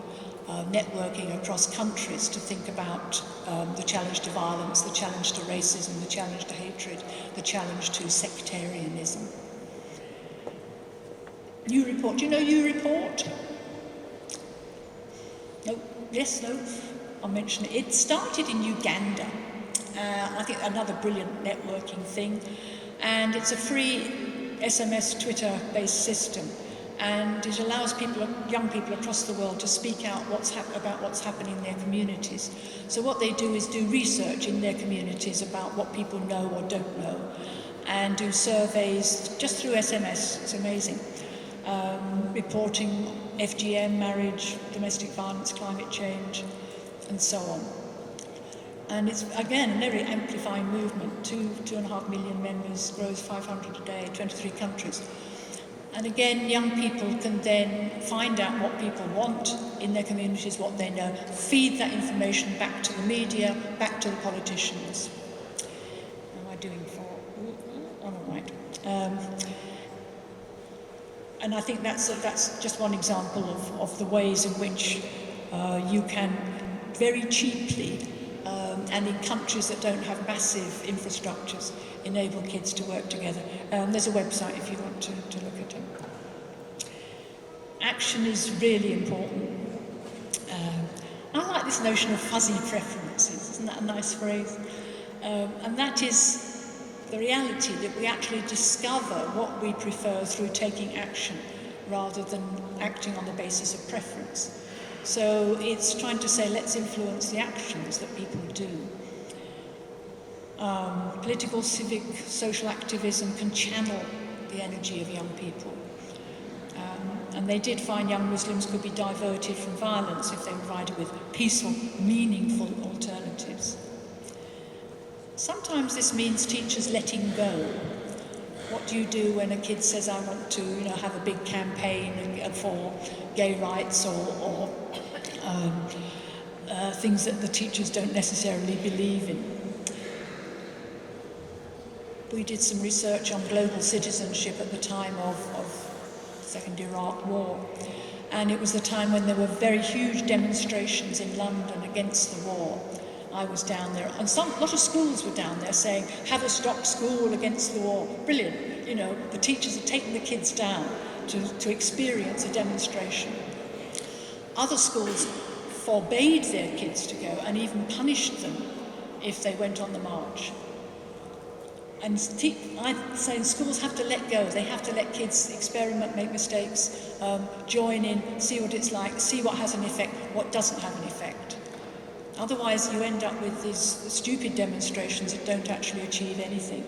networking across countries to think about the challenge to violence, the challenge to racism, the challenge to hatred, the challenge to sectarianism. New Report. Do you know New Report? No? Yes, no? I'll mention it. It started in Uganda, I think another brilliant networking thing. And it's a free SMS, Twitter-based system. And it allows people, young people across the world, to speak out about what's happening in their communities. So what they do is do research in their communities about what people know or don't know, and do surveys just through SMS. It's amazing. Reporting FGM, marriage, domestic violence, climate change, and so on. And it's, again, a very amplifying movement. 2.5 million members, grows 500 a day, 23 countries. And again, young people can then find out what people want in their communities, what they know, feed that information back to the media, back to the politicians. How am I doing for? All right. And I think that's just one example of the ways in which you can very cheaply, and in countries that don't have massive infrastructures, enable kids to work together. There's a website if you want to look at it. Action is really important. I like this notion of fuzzy preferences. Isn't that a nice phrase? And that is the reality that we actually discover what we prefer through taking action rather than acting on the basis of preference. So it's trying to say, let's influence the actions that people do. Political, civic, social activism can channel the energy of young people. And they did find young Muslims could be diverted from violence if they were provided with peaceful, meaningful alternatives. Sometimes this means teachers letting go. What do you do when a kid says, I want to have a big campaign for gay rights or things that the teachers don't necessarily believe in? We did some research on global citizenship at the time of the Second Iraq War. And it was the time when there were very huge demonstrations in London against the war. I was down there, and a lot of schools were down there saying, have a stop school against the war. Brilliant. The teachers had taken the kids down to experience a demonstration. Other schools forbade their kids to go and even punished them if they went on the march. And I'm saying schools have to let go. They have to let kids experiment, make mistakes, join in, see what it's like, see what has an effect, what doesn't have an effect. Otherwise, you end up with these stupid demonstrations that don't actually achieve anything.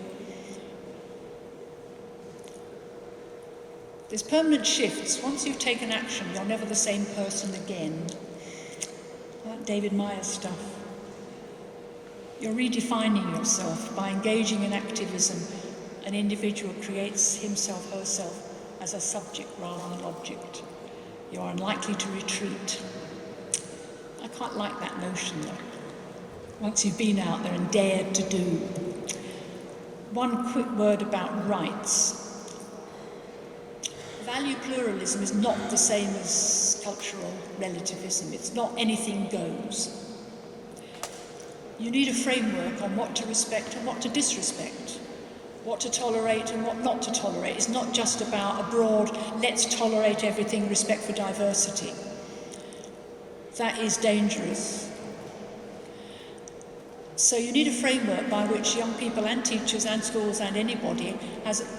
There's permanent shifts. Once you've taken action, you're never the same person again. Like David Meyer's stuff. You're redefining yourself by engaging in activism. An individual creates himself, herself as a subject rather than object. You are unlikely to retreat. I quite like that notion though. Once you've been out there and dared to do. One quick word about rights. Value pluralism is not the same as cultural relativism. It's not anything goes. You need a framework on what to respect and what to disrespect, what to tolerate and what not to tolerate. It's not just about a broad, let's tolerate everything, respect for diversity. That is dangerous. So you need a framework by which young people and teachers and schools and anybody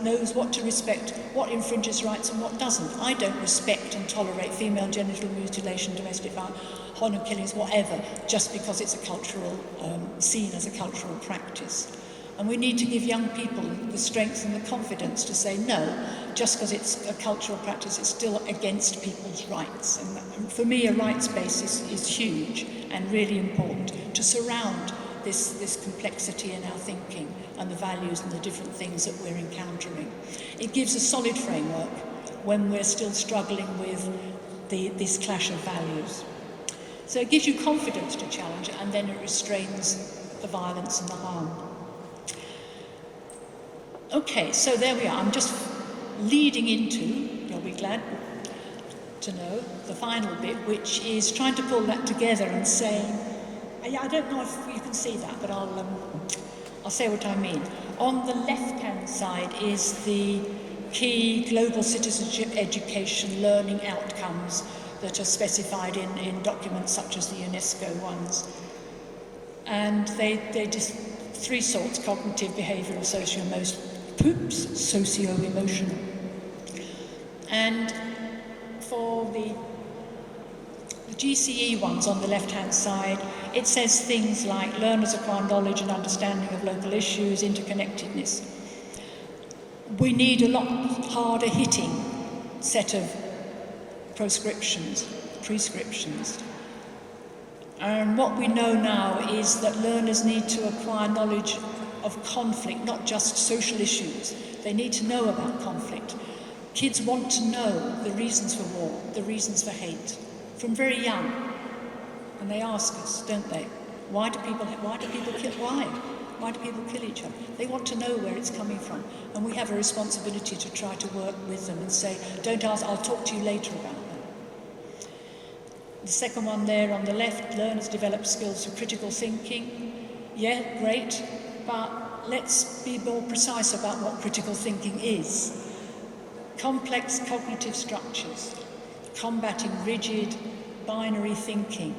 knows what to respect, what infringes rights and what doesn't. I don't respect and tolerate female genital mutilation, domestic violence, honour killings, whatever, just because it's a cultural, seen as a cultural practice. And we need to give young people the strength and the confidence to say no, just because it's a cultural practice, it's still against people's rights. And for me, a rights basis is huge and really important to surround this complexity in our thinking and the values and the different things that we're encountering. It gives a solid framework when we're still struggling with this clash of values. So it gives you confidence to challenge it, and then it restrains the violence and the harm. Okay, so there we are. I'm just leading into, you'll be glad to know, the final bit, which is trying to pull that together and saying, I don't know if you can see that, but I'll say what I mean. On the left-hand side is the key global citizenship education learning outcomes that are specified in documents such as the UNESCO ones. And they just three sorts: cognitive, behavioural, socio-emotional. And for the GCE ones on the left-hand side, it says things like learners acquire knowledge and understanding of local issues, interconnectedness. We need a lot harder hitting set of prescriptions. And what we know now is that learners need to acquire knowledge of conflict, not just social issues. They need to know about conflict. Kids want to know the reasons for war, the reasons for hate, from very young. And they ask us, don't they? Why do people kill each other? They want to know where it's coming from. And we have a responsibility to try to work with them and say, don't ask, I'll talk to you later about that. The second one there on the left, learners develop skills for critical thinking. Yeah, great, but let's be more precise about what critical thinking is. Complex cognitive structures, combating rigid, binary thinking.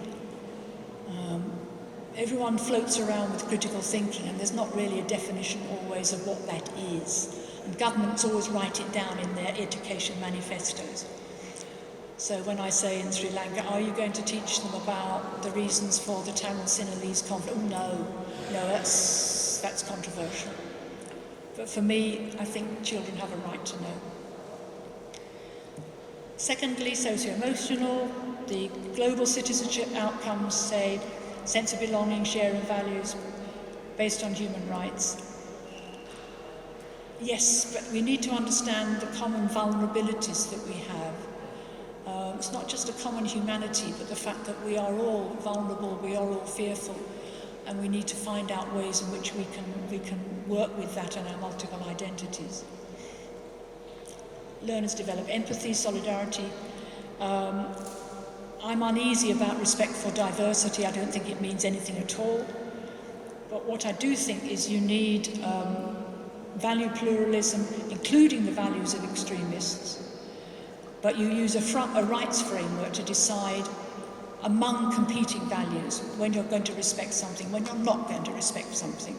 Everyone floats around with critical thinking, and there's not really a definition always of what that is. And governments always write it down in their education manifestos. So when I say in Sri Lanka, are you going to teach them about the reasons for the Tamil Sinhalese conflict? Oh, no, that's controversial. But for me, I think children have a right to know. Secondly, socio-emotional. The global citizenship outcomes say sense of belonging, sharing values based on human rights. Yes, but we need to understand the common vulnerabilities that we have. It's not just a common humanity, but the fact that we are all vulnerable, we are all fearful, and we need to find out ways in which we can work with that and our multiple identities. Learners develop empathy, solidarity. I'm uneasy about respect for diversity. I don't think it means anything at all. But what I do think is you need value pluralism, including the values of extremists. But you use a rights framework to decide among competing values when you're going to respect something, when you're not going to respect something.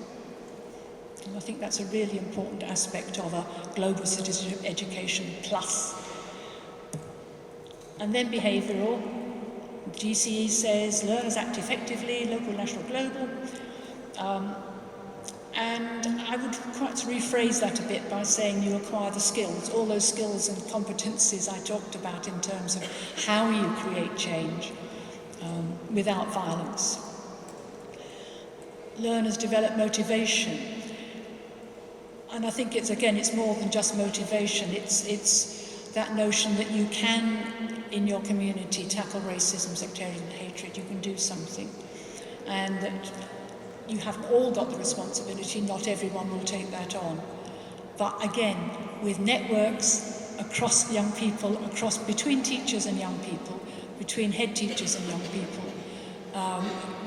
And I think that's a really important aspect of a global citizenship education plus. And then behavioural. GCE says learners act effectively, local, national, global. And I would quite rephrase that a bit by saying you acquire the skills, all those skills and competencies I talked about in terms of how you create change without violence. Learners develop motivation. And I think it's more than just motivation. It's that notion that you can, in your community, tackle racism, sectarian hatred. You can do something. And that you haven't all got the responsibility, not everyone will take that on. But again, with networks across young people, between teachers and young people, between head teachers and young people,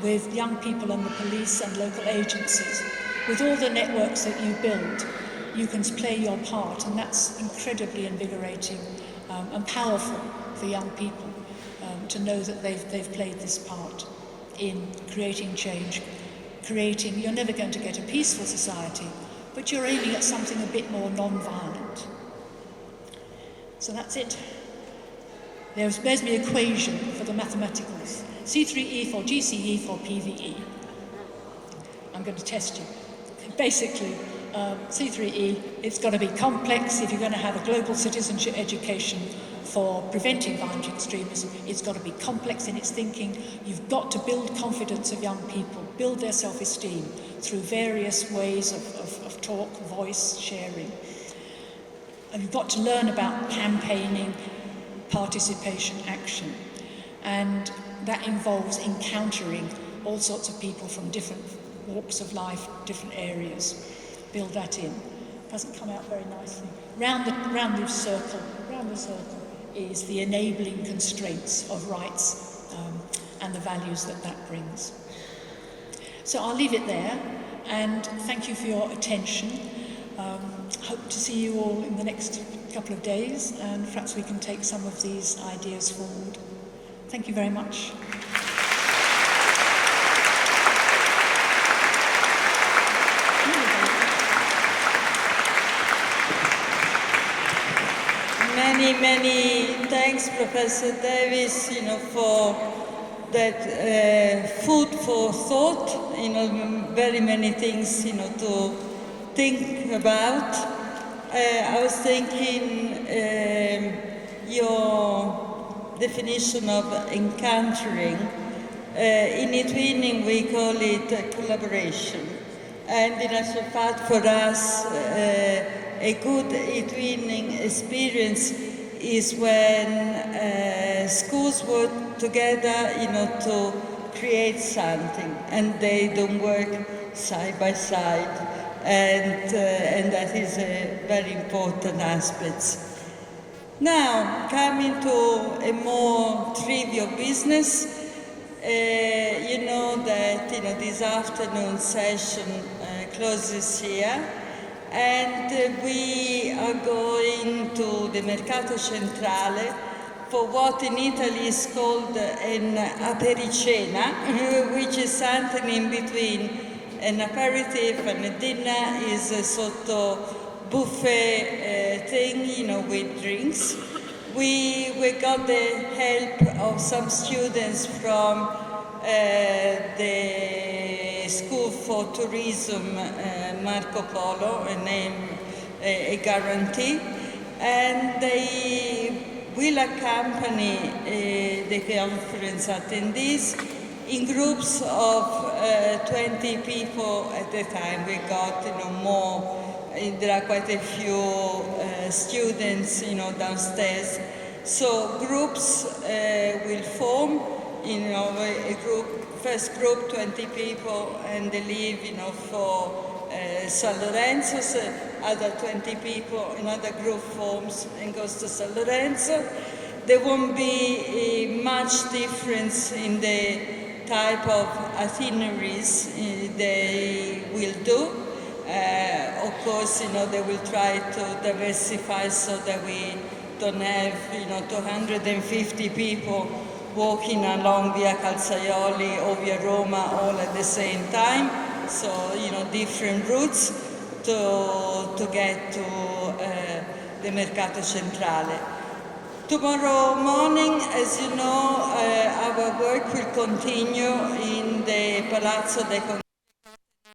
with young people and the police and local agencies, with all the networks that you build, you can play your part, and that's incredibly invigorating and powerful for young people to know that they've played this part in creating change. You're never going to get a peaceful society, but you're aiming at something a bit more non-violent. So that's it. There's my equation for the mathematicals. C3E for GCE for PVE. I'm going to test you. Basically, C3E, it's got to be complex. If you're going to have a global citizenship education for preventing violent extremism, it's got to be complex in its thinking. You've got to build confidence of young people, build their self-esteem through various ways of talk, voice, sharing. And you've got to learn about campaigning, participation, action. And that involves encountering all sorts of people from different walks of life, different areas. Build that in. Doesn't come out very nicely. Round the circle is the enabling constraints of rights and the values that brings. So I'll leave it there, and thank you for your attention. Hope to see you all in the next couple of days, and perhaps we can take some of these ideas forward. Thank you very much. Many thanks, Professor Davis, for that food for thought, very many things, to think about. I was thinking your definition of encountering. In eTwinning we call it collaboration. And in actual fact for us, a good eTwinning experience is when schools work together, to create something, and they don't work side by side, and that is a very important aspect. Now, coming to a more trivial business, you know that this afternoon session closes here, and we are going to the Mercato Centrale for what in Italy is called an apericena, which is something in between an aperitif and a dinner, is a sort of buffet thing, with drinks. We got the help of some students from the School for Tourism, Marco Polo, a guarantee, and they will accompany the conference attendees in groups of 20 people at a time. We got more. There are quite a few students, downstairs. So groups will form, a group. First group, 20 people, and they leave, for San Lorenzo. So other 20 people, another group forms and goes to San Lorenzo. There won't be much difference in the type of itineraries they will do. Of course, they will try to diversify so that we don't have, 250 people walking along Via Calzaioli or Via Roma all at the same time. So, different routes to get to the Mercato Centrale. Tomorrow morning, as you know, our work will continue in the Palazzo dei Congressi.